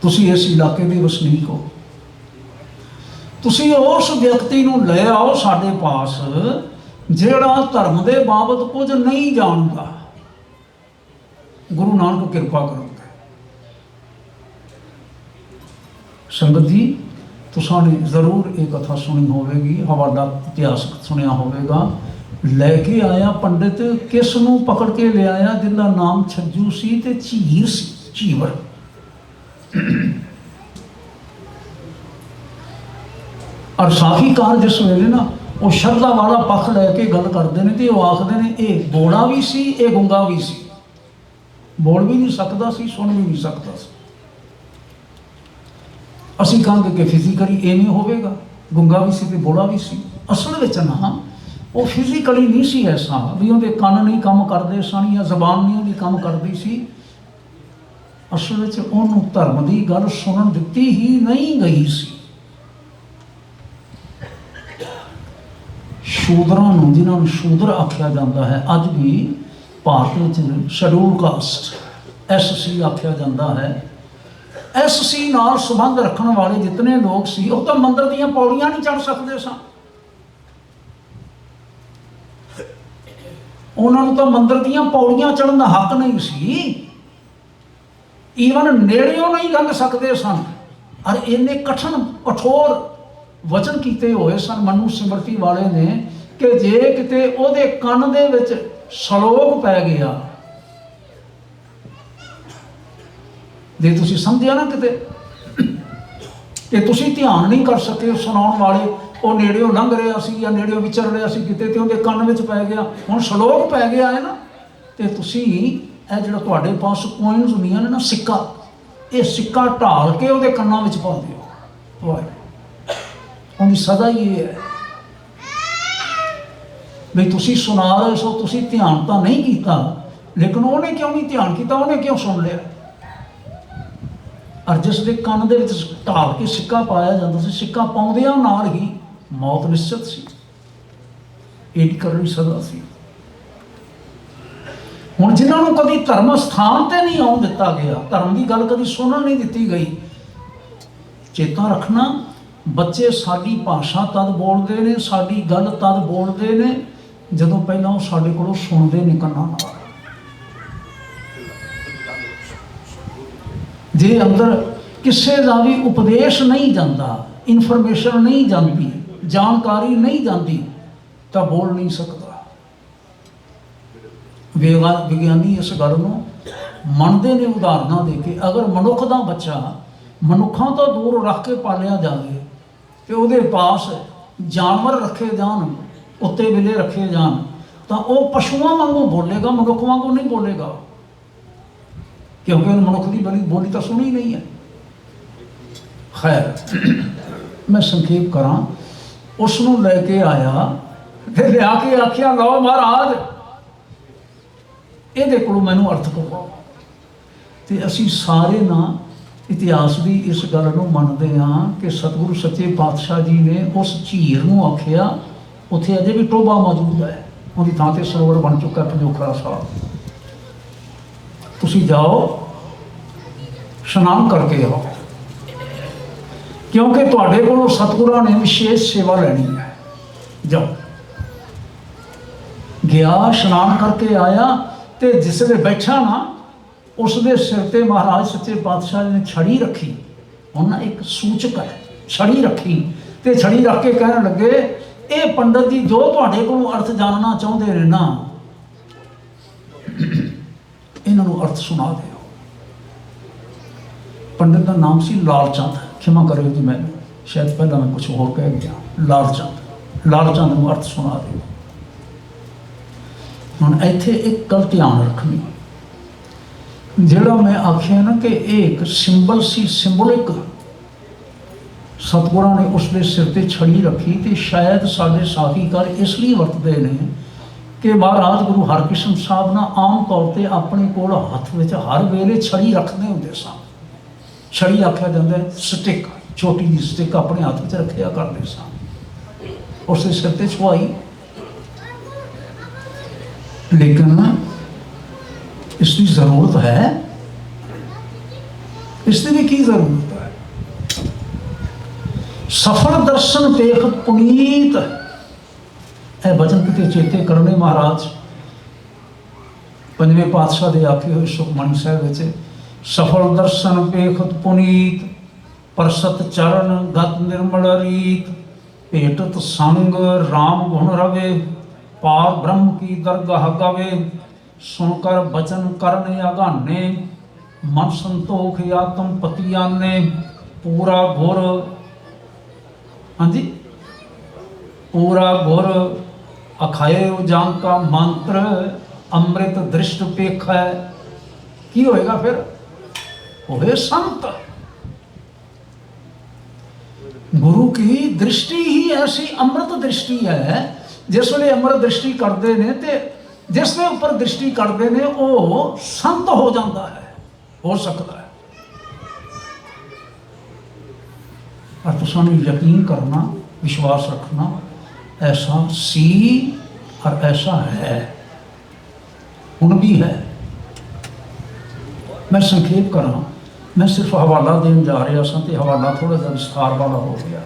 तुसीं इस इलाके के वसनीक हो, तुसीं उस व्यक्ति नूं ले आओ साडे पास जिहड़ा धर्म के बाबत कुछ नहीं जानता। गुरु नानक किरपा करेंगे। संगत जी तुसां ने जरूर एक कथा सुनी होगी, हवाला इतिहास सुनिया होगा। लैके आया पंडित, किस नूं पकड़ के ले आया जिसका नाम छज्जू सी ते झीर सी, झीवर। और साखी कार जिस वेले ना वो शरधा वाला पक्ष लैके गल करते हैं तो आखते हैं ये बोला भी सी, ये गुंगा भी सी, बोल भी नहीं सकता सी, सुन भी नहीं सकता सी। असी कहांगे कि फिजिकली एवें होवेगा, गुंगा भी सी ते बोला भी सी। असल विच ना वो फिजिकली नहीं सी ऐसा भी उहदे कन नहीं काम करते सन या जबान नहीं उहदी काम करती सी। असल विच उहनूं धर्म की गल सुनन दित्ती ही नहीं गई सी। शूदरां नूं, जिन्हां नूं शूदर आख्या जाता है, अज भी भारत में शेड्यूल कास्ट SC आख्या जाता है। SC नाल संबंध रखने वाले जितने लोग सी वो तो मंदिर दीयां पौड़ियां नहीं चढ़ सकते सन। उन्होंने तो मंदिर दीयां पौड़ियां चढ़न का हक नहीं सी, ईवन नेड़ियों नहीं लंघ सकते सन। और इन्ने कठिन कठोर वचन किए हुए सन मनु सिमरती वाले ने कि जे किते उहदे कन दे विच सलोक पै गया, जे तुसीं समझिया ना किते कि तुसीं ध्यान नहीं कर सके सुनाउण वाले, वो नेड़ियों लंघ रहा सी या नेड़ियों विचर रहा सी किते ते उहदे कन विच पै गया, हुण सलोक पै गया है ना, ते तुसीं ਇਹ ਜਿਹੜਾ ਤੁਹਾਡੇ पास कोइनस ਹੁੰਦੀਆਂ ਨੇ ना सिक्का, ये सिक्का ढाल के ਉਹਦੇ ਕੰਨਾਂ ਵਿੱਚ ਪਾ ਦਿਓ। ਵਾਹ, ਉਹਦੀ ਸਜ਼ਾ ਹੀ ਇਹ ਹੈ ਵੀ ਤੁਸੀਂ ਸੁਣਾ ਰਹੇ ਸੋ, ਤੁਸੀਂ ਧਿਆਨ ਤਾਂ ਨਹੀਂ ਕੀਤਾ, लेकिन ਉਹਨੇ ਕਿਉਂ ਨਹੀਂ ਧਿਆਨ ਕੀਤਾ, ਉਹਨੇ ਕਿਉਂ ਸੁਣ ਲਿਆ। और जिस दे ਕੰਨ ਦੇ ਵਿੱਚ ਢਾਲ ਕੇ ਸਿੱਕਾ ਪਾਇਆ ਜਾਂਦਾ ਸੀ, ਸਿੱਕਾ ਪਾਉਂਦਿਆਂ ਨਾਲ ਹੀ ਮੌਤ ਨਿਸ਼ਚਿਤ ਸੀ। ਇਹ ਕਰਨੀ ਸਜ਼ਾ ਸੀ। ਹੁਣ ਜਿਨ੍ਹਾਂ ਨੂੰ ਕਦੀ ਧਰਮ ਸਥਾਨ ਤੇ ਨਹੀਂ ਆਉਣ ਦਿੱਤਾ ਗਿਆ, ਧਰਮ ਦੀ ਗੱਲ ਕਦੀ ਸੁਣਨ ਨਹੀਂ ਦਿੱਤੀ ਗਈ, ਚੇਤਾ ਰੱਖਣਾ ਬੱਚੇ ਸਾਡੀ ਭਾਸ਼ਾ ਤਦ ਬੋਲਦੇ ਨੇ, ਸਾਡੀ ਗੱਲ ਤਦ ਬੋਲਦੇ ਨੇ ਜਦੋਂ ਪਹਿਲਾਂ ਉਹ ਸਾਡੇ ਕੋਲੋਂ ਸੁਣਦੇ ਨੇ ਕੰਨਾਂ ਨਾਲ। ਜੇ ਅੰਦਰ ਕਿਸੇ ਦਾ ਵੀ ਉਪਦੇਸ਼ ਨਹੀਂ ਜਾਂਦਾ, ਇਨਫੋਰਮੇਸ਼ਨ ਨਹੀਂ ਜਾਂਦੀ, ਜਾਣਕਾਰੀ ਨਹੀਂ ਜਾਂਦੀ, ਤਾਂ ਬੋਲ ਨਹੀਂ ਸਕਦਾ। ਵਿਗਿਆਨੀ ਇਸ ਗੱਲ ਨੂੰ ਮੰਨਦੇ ਨੇ ਉਦਾਹਰਨਾਂ ਦੇ ਕੇ, ਅਗਰ ਮਨੁੱਖ ਦਾ ਬੱਚਾ ਮਨੁੱਖਾਂ ਤੋਂ ਦੂਰ ਰੱਖ ਕੇ ਪਾਲਿਆ ਜਾਵੇ ਤੇ ਉਹਦੇ ਪਾਸ ਜਾਨਵਰ ਰੱਖੇ ਜਾਣ, ਉੱਤੇ ਬਿੱਲੇ ਰੱਖੇ ਜਾਣ, ਤਾਂ ਉਹ ਪਸ਼ੂਆਂ ਵਾਂਗੂ ਬੋਲੇਗਾ, ਮਨੁੱਖ ਵਾਂਗੂ ਨਹੀਂ ਬੋਲੇਗਾ, ਕਿਉਂਕਿ ਉਹਨੇ ਮਨੁੱਖ ਦੀ ਬੋਲੀ ਤਾਂ ਸੁਣੀ ਨਹੀਂ ਹੈ। ਖੈਰ, ਮੈਂ ਸੰਖੇਪ ਕਰਾਂ, ਉਸ ਨੂੰ ਲੈ ਕੇ ਆਇਆ ਤੇ ਲਿਆ ਕੇ ਆਖਿਆ, ਲਓ ਮਹਾਰਾਜ ਇਹਦੇ ਕੋਲੋਂ ਮੈਨੂੰ ਅਰਥ ਕਰਵਾਓ। ਤੇ ਅਸੀਂ ਸਾਰੇ ਨਾ ਇਤਿਹਾਸ ਦੀ ਇਸ ਗੱਲ ਨੂੰ ਮੰਨਦੇ ਹਾਂ ਕਿ ਸਤਿਗੁਰੂ ਸੱਚੇ ਪਾਤਸ਼ਾਹ ਜੀ ਨੇ ਉਸ ਝੀਰ ਨੂੰ ਆਖਿਆ, ਉੱਥੇ ਅਜੇ ਵੀ ਟੋਭਾ ਮੌਜੂਦ ਹੈ, ਉਹਦੀ ਥਾਂ ਤੇ ਸਰੋਵਰ ਬਣ ਚੁੱਕਾ ਪੰਜੋਖਰਾ ਸਾਹਿਬ। ਤੁਸੀਂ ਜਾਓ, ਇਸ਼ਨਾਨ ਕਰਕੇ ਆਓ, ਕਿਉਂਕਿ ਤੁਹਾਡੇ ਕੋਲੋਂ ਸਤਿਗੁਰਾਂ ਨੇ ਵਿਸ਼ੇਸ਼ ਸੇਵਾ ਲੈਣੀ ਹੈ। ਜਾਓ। ਗਿਆ, ਇਸ਼ਨਾਨ ਕਰਕੇ ਆਇਆ ਤੇ ਜਿਸ ਵੇਲੇ ਬੈਠਾ ਨਾ, ਉਸ ਦੇ ਸਿਰ ਤੇ ਮਹਾਰਾਜ ਸੱਚੇ ਪਾਤਸ਼ਾਹ ਨੇ ਛੜੀ ਰੱਖੀ। ਉਹਨਾਂ ਇੱਕ ਸੂਚਕ ਹੈ, ਛੜੀ ਰੱਖੀ ਤੇ ਛੜੀ ਰੱਖ ਕੇ ਕਹਿਣ ਲੱਗੇ, ਇਹ ਪੰਡਤ ਜੀ ਜੋ ਤੁਹਾਡੇ ਕੋਲੋਂ ਅਰਥ ਜਾਣਨਾ ਚਾਹੁੰਦੇ ਨੇ ਨਾ, ਇਹਨਾਂ ਨੂੰ ਅਰਥ ਸੁਣਾ ਦਿਓ। ਪੰਡਤ ਦਾ ਨਾਮ ਸੀ ਲਾਲ ਚੰਦ, ਖਿਮਾ ਕਰਿਓ ਜੀ, ਮੈਂ ਸ਼ਾਇਦ ਪਹਿਲਾਂ ਮੈਂ ਕੁਛ ਹੋਰ ਕਹਿ ਗਿਆ। ਲਾਲ ਚੰਦ ਨੂੰ ਅਰਥ ਸੁਣਾ ਦਿਓ। ਹੁਣ ਇੱਥੇ ਇੱਕ ਗੱਲ ਧਿਆਨ ਰੱਖਣੀ, ਜਿਹੜਾ ਮੈਂ ਆਖਿਆ ਨਾ ਕਿ ਇਹ ਇੱਕ ਸਿੰਬਲ ਸੀ, ਸਿੰਬੋਲਿਕ। ਸਤਿਗੁਰਾਂ ਨੇ ਉਸਦੇ ਸਿਰ ਤੇ ਛੜੀ ਰੱਖੀ, ਤੇ ਸ਼ਾਇਦ ਸਾਡੇ ਸਾਖੀਕਾਰ ਇਸ ਲਈ ਵਰਤਦੇ ਨੇ ਕਿ ਮਹਾਰਾਜ ਗੁਰੂ ਹਰਕ੍ਰਿਸ਼ਨ ਸਾਹਿਬ ਨਾ ਆਮ ਤੌਰ ਤੇ ਆਪਣੇ ਕੋਲ ਹੱਥ ਵਿੱਚ ਹਰ ਵੇਲੇ ਛੜੀ ਰੱਖਦੇ ਹੁੰਦੇ ਸਨ। ਛੜੀ ਆਖਿਆ ਜਾਂਦਾ ਸਟਿਕ, ਛੋਟੀ ਜਿਹੀ ਸਟਿਕ ਆਪਣੇ ਹੱਥ ਵਿੱਚ ਰੱਖਿਆ ਕਰਦੇ ਸਨ, ਉਸਦੇ ਸਿਰ ਤੇ ਛੁਆਈ। ਲੇਕਿਨ ਇਸ ਦੀ ਜ਼ਰੂਰਤ ਹੈ, ਇਸ ਦੀ ਵੀ ਕੀ ਜ਼ਰੂਰਤ ਹੈ? ਸਫਲ ਦਰਸ਼ਨ ਦੇਖਤ ਪੁਨੀਤ, ਇਹ ਬਚਨ ਕਿਤੇ ਚੇਤੇ ਕਰਨੇ ਮਹਾਰਾਜ ਪੰਜਵੇਂ ਪਾਤਸ਼ਾਹ ਦੇ ਆਖੇ ਹੋਏ ਸੁਖਮਨੀ ਸਾਹਿਬ ਵਿੱਚ। ਸਫਲ ਦਰਸ਼ਨ ਵੇਖਤ ਪੁਨੀਤ, ਪਰਸਤ ਚਰਨ ਗਤ ਨਿਰਮਲ ਰੀਤ, ਭੇਟਤ ਸੰਗ ਰਾਮ ਗੁਣ ਰਵੇ, ਪਾਰ ਬ੍ਰਹਮ ਕੀ ਦਰਗਾਹ ਗਵੇ, ਸੁਣ ਕਰ ਬਚਨ ਕਰਨ ਆਗਾਨੇ, ਮਨ ਸੰਤੋਖ ਆਤਮ ਪਤੀ ਆਨੇ, ਪੂਰਾ ਗੁਰ, ਹਾਂਜੀ, ਪੂਰਾ ਗੁਰ ਅਖਾਏ ਉਜਾਨ ਕਾ ਮੰਤਰ, ਅੰਮ੍ਰਿਤ ਦ੍ਰਿਸ਼ਟ ਪੇਖੈ। ਕੀ ਹੋਏਗਾ ਫਿਰ? ਹੋਏ संत। गुरु की दृष्टि ही ऐसी अमृत दृष्टि है, जिस वे अमृत दृष्टि करते हैं तो जिस दे उपर दृष्टि करते हैं वो संत हो जाता है, हो सकता है। और तुसां नूं यकीन करना, विश्वास रखना, ऐसा सी और ऐसा है, हुण भी है। मैं संखेप करा, मैं सिर्फ हवाला देन जा रहा सा, तो हवाला थोड़ा जिहा विस्तार वाला हो गया।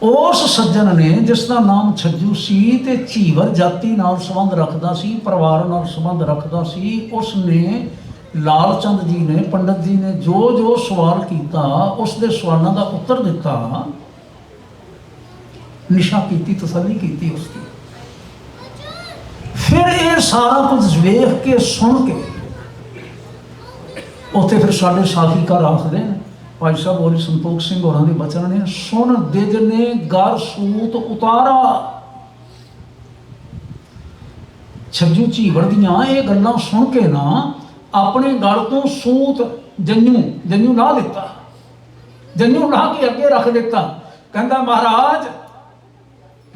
उस सज्जन ने जिसका नाम छज्जू सी ते झीवर जाति नाल संबंध रखता सी, परिवार नाल संबंध रखता सी, उसने लाल चंद जी ने, पंडित जी ने जो जो सवाल किया, उसके सवालों का उत्तर दिता, निशा की, तसल्ली की उसकी। फिर ये सारा कुछ वेख के सुन के उत्थे फिर साढ़े साखीकार आखते हैं, भाई साहब और संतोख सिंह होरां दे बचन ने, सुन दिज ने गर सूत उतारा। छज्जू झीवड़ दियां ये गल्लां सुन के ना अपने गल तो सूत जन्नू ला दिता, जन्नू ला के अगे रख दिता। कहता महाराज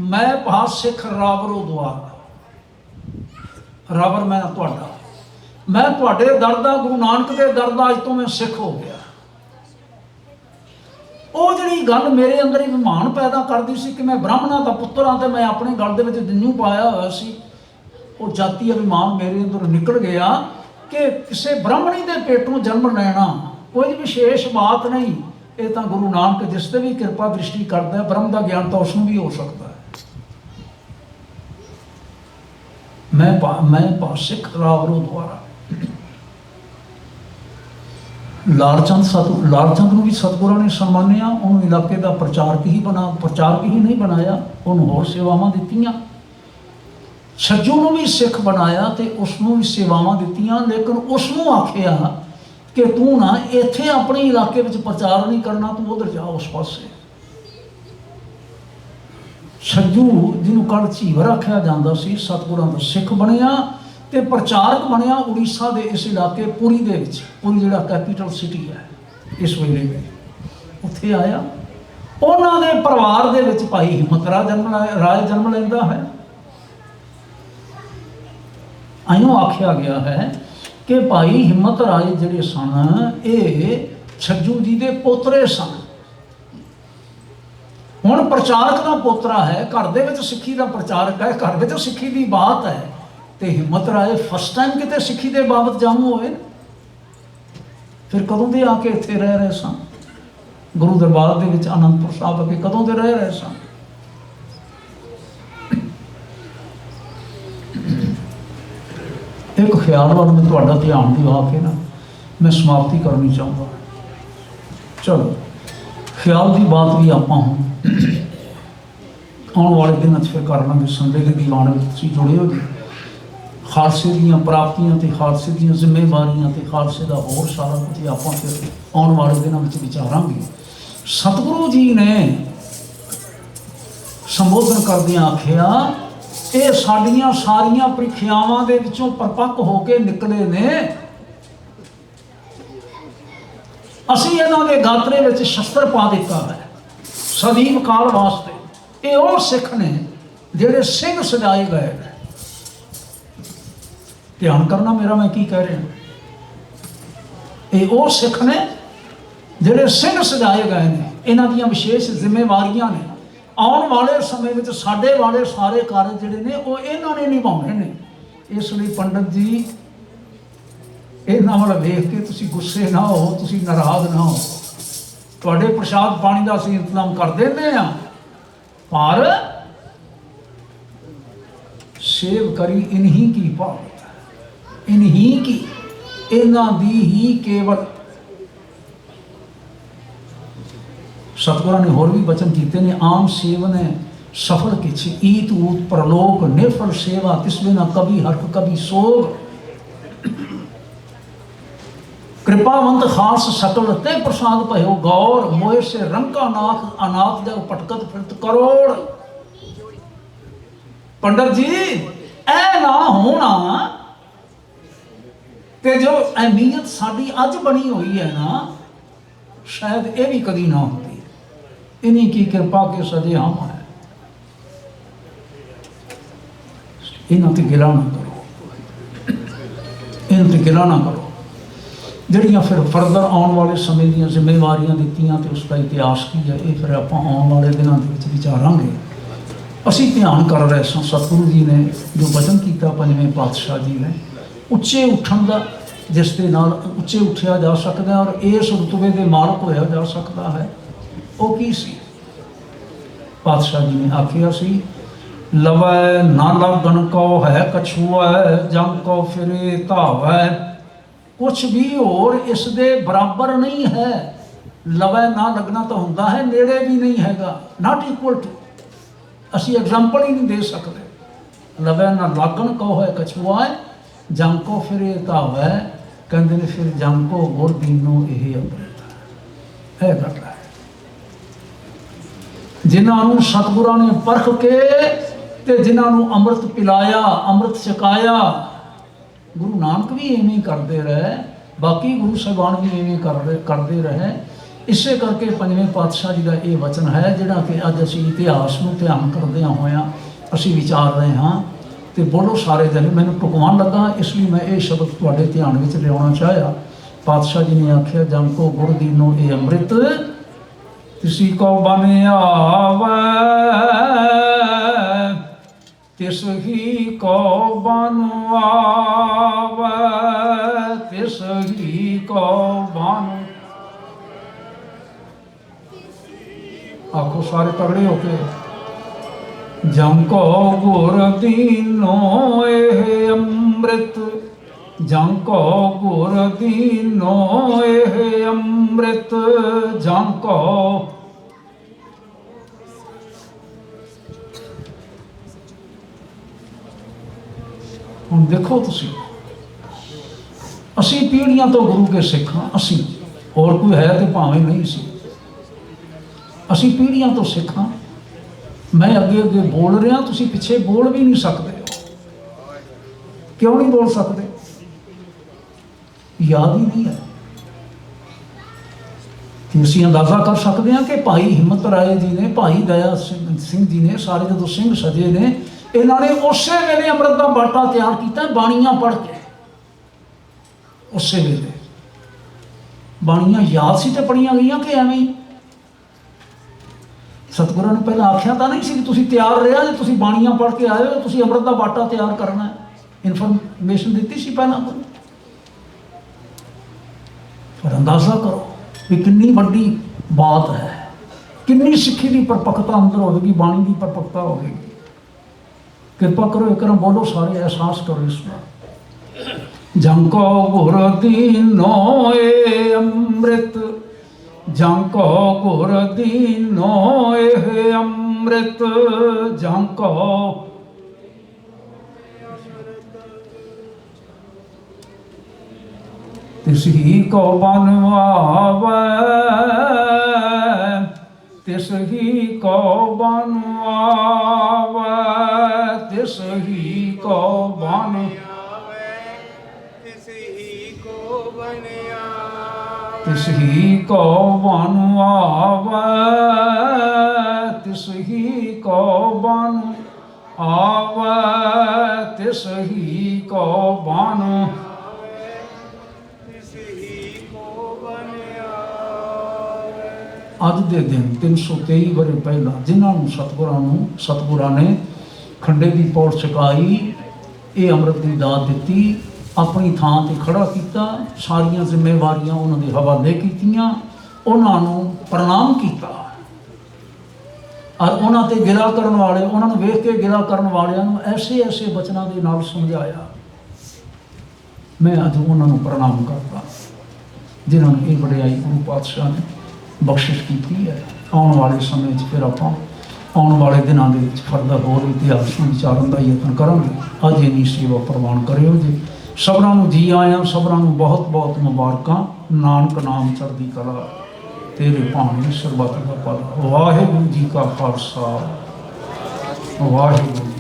मैं पा सिख रावरो द्वार, रावर मैं तुहाडा, मैं तुहाडे दर दा, गुरु नानक के दर दा अज तो मैं सिख हो गया। वो जी गल मेरे अंदर विमान पैदा करती सी कि मैं ब्राह्मणा का पुत्र हाँ, तो मैं अपने गल दे विच जन्नू पाया हुआ सी। वो जाति अभिमान मेरे अंदर निकल गया कि किसी ब्राह्मणी के पेटों जन्म लेना कोई विशेष बात नहीं, ये तो गुरु नानक जिस ते भी कृपा दृष्टि करता है, ब्रह्म का ज्ञान तो उसनूं भी हो सकता है। मैं पा सिख रावरो द्वारा। लालचंद नूं भी सतगुरां ने सम्मानिया, उन्होंने इलाके का प्रचारक ही नहीं बनाया, उन्होंने होर सेवावां दित्तियां। छज्जू नूं भी सिख बनाया तो उसनूं भी सेवावां दित्तियां, लेकिन उसनूं आखिया कि तू ना इत्थे अपने इलाके में प्रचार नहीं करना, तू उधर जा उस पासे। छज्जू जिन्होंने कल झीवर आख्या जाता सी, सतगुरां दा सिख बनया ते प्रचारक बनया उड़ीसा के इस इलाके पुरी दे विच, पुरी जिहड़ा कैपीटल सिटी है इस वेले में, उत्थे आया। उन्होंने परिवार दे विच भाई हिम्मत राय जन्म लैंदा है। आइयों आख्या गया है कि भाई हिम्मत राय जिहड़े सन ये छज्जू जी दे पोतरे सन। हुण प्रचारक का पोतरा है, घर दे विच सिੱਖੀ का प्रचारक है, घर में सिੱਖੀ की बात है, तो हिम्मत राय फस्ट टाइम कितने सिੱਖੀ के बाबत जामू होए। फिर कदों दे आके इत्थे रह रहे सन, गुरु दरबार दे विच आनंदपुर साहब आके कदों दे रह रहे सन। एक ख्याल वाल मैं तुहाडा ध्यान दिवा के ना मैं समाप्ति करनी चाहूँगा। चलो ख्याल की बात भी आप आने वाले दिन फिर कर लेंगे, संडे के दीवान में जुड़े हो। खालसे दी प्राप्तियां तो खालसे दी जिम्मेवारियां तो खालसे का होर सारा कुछ आप फिर आने वाले दिनों में विचारांगे। सतगुरु जी ने संबोधन करदियां आखिया ਇਹ ਸਾਡੀਆਂ ਸਾਰੀਆਂ ਪ੍ਰੀਖਿਆਵਾਂ ਦੇ ਵਿੱਚੋਂ ਪਰਪੱਕ ਹੋ ਕੇ ਨਿਕਲੇ ਨੇ। ਅਸੀਂ ਇਹਨਾਂ ਦੇ ਗਾਤਰੇ ਵਿੱਚ ਸ਼ਸਤਰ ਪਾ ਦਿੱਤਾ ਹੈ ਸਦੀਵ ਕਾਲ ਵਾਸਤੇ। ਇਹ ਉਹ ਸਿੱਖ ਨੇ ਜਿਹੜੇ ਸਿੰਘ ਸਜਾਏ ਗਏ ਨੇ। ਧਿਆਨ ਕਰਨਾ ਮੇਰਾ, ਮੈਂ ਕੀ ਕਹਿ ਰਿਹਾ। ਇਹ ਉਹ ਸਿੱਖ ਨੇ ਜਿਹੜੇ ਸਿੰਘ ਸਜਾਏ ਗਏ ਨੇ। ਇਹਨਾਂ ਦੀਆਂ ਵਿਸ਼ੇਸ਼ ਜ਼ਿੰਮੇਵਾਰੀਆਂ ਨੇ। ਆਉਣ ਵਾਲੇ ਸਮੇਂ ਵਿੱਚ ਸਾਡੇ ਵਾਲੇ ਸਾਰੇ ਕਾਰਜ ਜਿਹੜੇ ਨੇ ਉਹ ਇਹਨਾਂ ਨੇ ਨਿਭਾਉਣੇ ਨੇ। ਇਸ ਲਈ ਪੰਡਤ ਜੀ, ਇਹਨਾਂ ਵੱਲ ਵੇਖ ਕੇ ਤੁਸੀਂ ਗੁੱਸੇ ਨਾ ਹੋ, ਤੁਸੀਂ ਨਾਰਾਜ਼ ਨਾ ਹੋ। ਤੁਹਾਡੇ ਪ੍ਰਸ਼ਾਦ ਪਾਣੀ ਦਾ ਅਸੀਂ ਇੰਤਜ਼ਾਮ ਕਰ ਦਿੰਦੇ ਹਾਂ, ਪਰ ਸੇਵ ਕਰੀ ਇਨਹੀ ਕੀ ਭਾਵਤ, ਇਨਹੀ ਕੀ, ਇਹਨਾਂ ਦੀ ਹੀ ਕੇਵਲ। ਸਤਿਗੁਰਾਂ ਨੇ ਹੋਰ ਵੀ ਬਚਨ ਕੀਤੇ ਨੇ, ਆਮ ਸੇਵਨ ਹੈ ਸਫਲ ਕਿਛ, ਈਤ ਊਤ ਪ੍ਰਲੋਕ ਨਿਰਫਲ ਸੇਵਾ, ਤਿਸਵੇਂ ਨਾ ਕਭੀ ਹਰਖ ਕਭੀ ਸੋਗ। कृपावंत खास सकल ते प्रसाद भयो गौर, मोह से रंका नाथ अनाथ जग पटकत फिरत करोड़। पंडित जी ऐ ना होना ते जो अहमियत साडी अज बनी हुई है ना, शायद ये भी कदी ना होती। इन्हीं की कृपा के सजे हम है। इन्हां ते गिला ना करो, इन्हां ते गिला ना करो। ਜਿਹੜੀਆਂ ਫਿਰ ਫਰਦਰ ਆਉਣ ਵਾਲੇ ਸਮੇਂ ਦੀਆਂ ਜ਼ਿੰਮੇਵਾਰੀਆਂ ਦਿੱਤੀਆਂ ਤੇ ਉਸ ਦਾ ਇਤਿਹਾਸ ਕੀ ਹੈ, ਇਹ ਫਿਰ ਆਪਾਂ ਆਉਣ ਵਾਲੇ ਦਿਨਾਂ ਦੇ ਵਿੱਚ ਵਿਚਾਰਾਂਗੇ। ਅਸੀਂ ਧਿਆਨ ਕਰ ਰਹੇ ਸਾਂ ਸਤਿਗੁਰੂ ਜੀ ਨੇ ਜੋ ਬਚਨ ਕੀਤਾ ਪੰਜਵੇਂ ਪਾਤਸ਼ਾਹ ਜੀ ਨੇ, ਉੱਚੇ ਉੱਠਣ ਦਾ, ਜਿਸ ਦੇ ਨਾਲ ਉੱਚੇ ਉੱਠਿਆ ਜਾ ਸਕਦਾ ਔਰ ਇਸ ਰੁਤਬੇ ਦੇ ਮਾਲਕ ਹੋਇਆ ਜਾ ਸਕਦਾ ਹੈ। ਉਹ ਕੀ ਸੀ? ਪਾਤਸ਼ਾਹ ਜੀ ਨੇ ਆਖਿਆ ਸੀ, ਲਵੈ ਨਾ ਲਗਨ ਕੋ ਹੈ ਕਛੂਆ, ਜੰਗ ਕੋ ਫਿਰੇ ਧਾਵੈ। कुछ भी और इस दे बराबर नहीं है। लवै ना लगना तो होंदा है, नेड़े भी नहीं हैगा, नॉट इक्वल टू। असी एग्जाम्पल ही नहीं दे सकते। लवै ना लागन को है कछुआ, जंग को फिरे धावै, कहते ने फिर जंग को गुर दीनो यह अमृत है। गल है जिन्होंने सतगुरां ने परख के ते जिन्होंने अमृत पिलाया, अमृत छकाया। गुरु नानक भी इवें करते रहे, बाकी गुरु साहिबान भी इवें करते रहे। इसे करके पंजवें पातशाह जी का ये वचन है जिहड़ा कि अज असीं इतिहास नूं ध्यान करदे होया असीं विचार रहे हाँ। तो बोलो सारे जने, मैनूं टुकवान लगा इसलिए मैं ये शब्द तुहाडे ध्यान विच लियाउणा चाहिया। पातशाह जी ने आख्या, जंग को गुर दीनो ये अमृत, किसी को बन आवे तिस ही को बन आवे, तिस ही को बन। आखो सारे तगड़े होके, जंग को गुर दीनो एह अमृत, जंग को गुर दीनो एह अमृत, जंग को ਹੁਣ ਦੇਖੋ ਤੁਸੀਂ, ਅਸੀਂ ਪੀੜ੍ਹੀਆਂ ਤੋਂ ਗੁਰੂ ਕੇ ਸਿੱਖ ਹਾਂ। ਅਸੀਂ, ਹੋਰ ਕੋਈ ਹੈ ਤੇ ਭਾਵੇਂ ਨਹੀਂ ਸੀ, ਅਸੀਂ ਪੀੜ੍ਹੀਆਂ ਤੋਂ ਸਿੱਖ ਹਾਂ। ਮੈਂ ਅੱਗੇ ਅੱਗੇ ਬੋਲ ਰਿਹਾ, ਤੁਸੀਂ ਪਿੱਛੇ ਬੋਲ ਵੀ ਨਹੀਂ ਸਕਦੇ। ਕਿਉਂ ਨਹੀਂ ਬੋਲ ਸਕਦੇ? ਯਾਦ ਹੀ ਨਹੀਂ ਹੈ। ਤੇ ਅਸੀਂ ਅੰਦਾਜ਼ਾ ਕਰ ਸਕਦੇ ਹਾਂ ਕਿ ਭਾਈ ਹਿੰਮਤ ਰਾਏ ਜੀ ਨੇ, ਭਾਈ ਦਇਆ ਸਿੰਘ ਜੀ ਨੇ, ਸਾਰੇ ਜਦੋਂ ਸਿੰਘ ਸਜੇ ਨੇ, ਇਹਨਾਂ ਨੇ ਉਸੇ ਵੇਲੇ ਅੰਮ੍ਰਿਤ ਦਾ ਬਾਟਾ ਤਿਆਰ ਕੀਤਾ, ਬਾਣੀਆਂ ਪੜ੍ਹ ਕੇ। ਉਸੇ ਵੇਲੇ ਬਾਣੀਆਂ ਯਾਦ ਸੀ ਤੇ ਪੜ੍ਹੀਆਂ ਗਈਆਂ ਕਿ ਐਵੇਂ ਹੀ? ਸਤਿਗੁਰਾਂ ਨੇ ਪਹਿਲਾਂ ਆਖਿਆ ਤਾਂ ਨਹੀਂ ਸੀ ਕਿ ਤੁਸੀਂ ਤਿਆਰ ਰਿਹਾ ਜੇ ਤੁਸੀਂ ਬਾਣੀਆਂ ਪੜ੍ਹ ਕੇ ਆਏ ਹੋ, ਤੁਸੀਂ ਅੰਮ੍ਰਿਤ ਦਾ ਬਾਟਾ ਤਿਆਰ ਕਰਨਾ ਹੈ। ਇਨਫੋਰਮੇਸ਼ਨ ਦਿੱਤੀ ਸੀ ਪਹਿਲਾਂ ਕੋਈ? ਪਰ ਅੰਦਾਜ਼ਾ ਕਰੋ ਵੀ ਕਿੰਨੀ ਵੱਡੀ ਬਾਤ ਹੈ, ਕਿੰਨੀ ਸਿੱਖੀ ਦੀ ਪਰਪੱਕਤਾ ਅੰਦਰ ਹੋਵੇਗੀ, ਬਾਣੀ ਦੀ ਪਰਪੱਕਤਾ ਹੋਵੇਗੀ। कृपा करो एक बोलो सारे, एहसास करो इसमें। जंग को गुर दीनो ए अमृत, जंग को गुर दीनो ए अमृत, जंग को तिस ही को बनवावे, तिस ही को बनवावे, तिस ही को बन तिस ही को बन तिस ही को बन आवे तिस ही को बन आवे तिस ही को बन तिस ही को बन ਅੱਜ ਦੇ ਦਿਨ 323 ਵਰੇ ਪਹਿਲਾਂ ਜਿਨ੍ਹਾਂ ਨੂੰ ਸਤਿਗੁਰਾਂ ਨੇ ਖੰਡੇ ਦੀ ਪੌੜ ਛਕਾਈ, ਇਹ ਅੰਮ੍ਰਿਤ ਦੀ ਦਾਤ ਦਿੱਤੀ, ਆਪਣੀ ਥਾਂ ਤੇ ਖੜਾ ਕੀਤਾ, ਸਾਰੀਆਂ ਜ਼ਿੰਮੇਵਾਰੀਆਂ ਉਹਨਾਂ ਦੇ ਹਵਾਲੇ ਕੀਤੀਆਂ, ਉਹਨਾਂ ਨੂੰ ਪ੍ਰਣਾਮ ਕੀਤਾ ਔਰ ਉਹਨਾਂ ਤੇ ਗਿਲਾ ਕਰਨ ਵਾਲੇ, ਉਹਨਾਂ ਨੂੰ ਵੇਖ ਕੇ ਗਿਲਾ ਕਰਨ ਵਾਲਿਆਂ ਨੂੰ ਐਸੇ ਐਸੇ ਬਚਨਾਂ ਦੇ ਨਾਲ ਸਮਝਾਇਆ। ਮੈਂ ਅੱਜ ਉਹਨਾਂ ਨੂੰ ਪ੍ਰਣਾਮ ਕਰਦਾ ਜਿਨ੍ਹਾਂ ਨੂੰ ਇਹ ਵਡਿਆਈ ਗੁਰੂ ਪਾਤਸ਼ਾਹ ਨੇ ਬਖਸ਼ਿਸ਼ ਕੀਤੀ ਹੈ। ਆਉਣ ਵਾਲੇ ਸਮੇਂ 'ਚ ਫਿਰ ਆਪਾਂ ਆਉਣ ਵਾਲੇ ਦਿਨਾਂ ਦੇ ਵਿੱਚ ਫਰਦਾ ਹੋਰ ਇਤਿਹਾਸ ਨੂੰ ਵਿਚਾਰਨ ਦਾ ਯਤਨ ਕਰਾਂਗੇ। ਅੱਜ ਇੰਨੀ ਸੇਵਾ ਪ੍ਰਵਾਨ ਕਰਿਓ ਜੀ। ਸਭਨਾਂ ਨੂੰ ਜੀ ਆਇਆਂ, ਸਭਨਾਂ ਨੂੰ ਬਹੁਤ ਬਹੁਤ ਮੁਬਾਰਕਾਂ। ਨਾਨਕ ਨਾਮ ਚੜ੍ਹਦੀ ਕਲਾ, ਤੇਰੇ ਭਾਣੇ ਸਰਬੱਤ ਦਾ ਭਲਾ। ਵਾਹਿਗੁਰੂ ਜੀ ਕਾ ਖਾਲਸਾ, ਵਾਹਿਗੁਰੂ।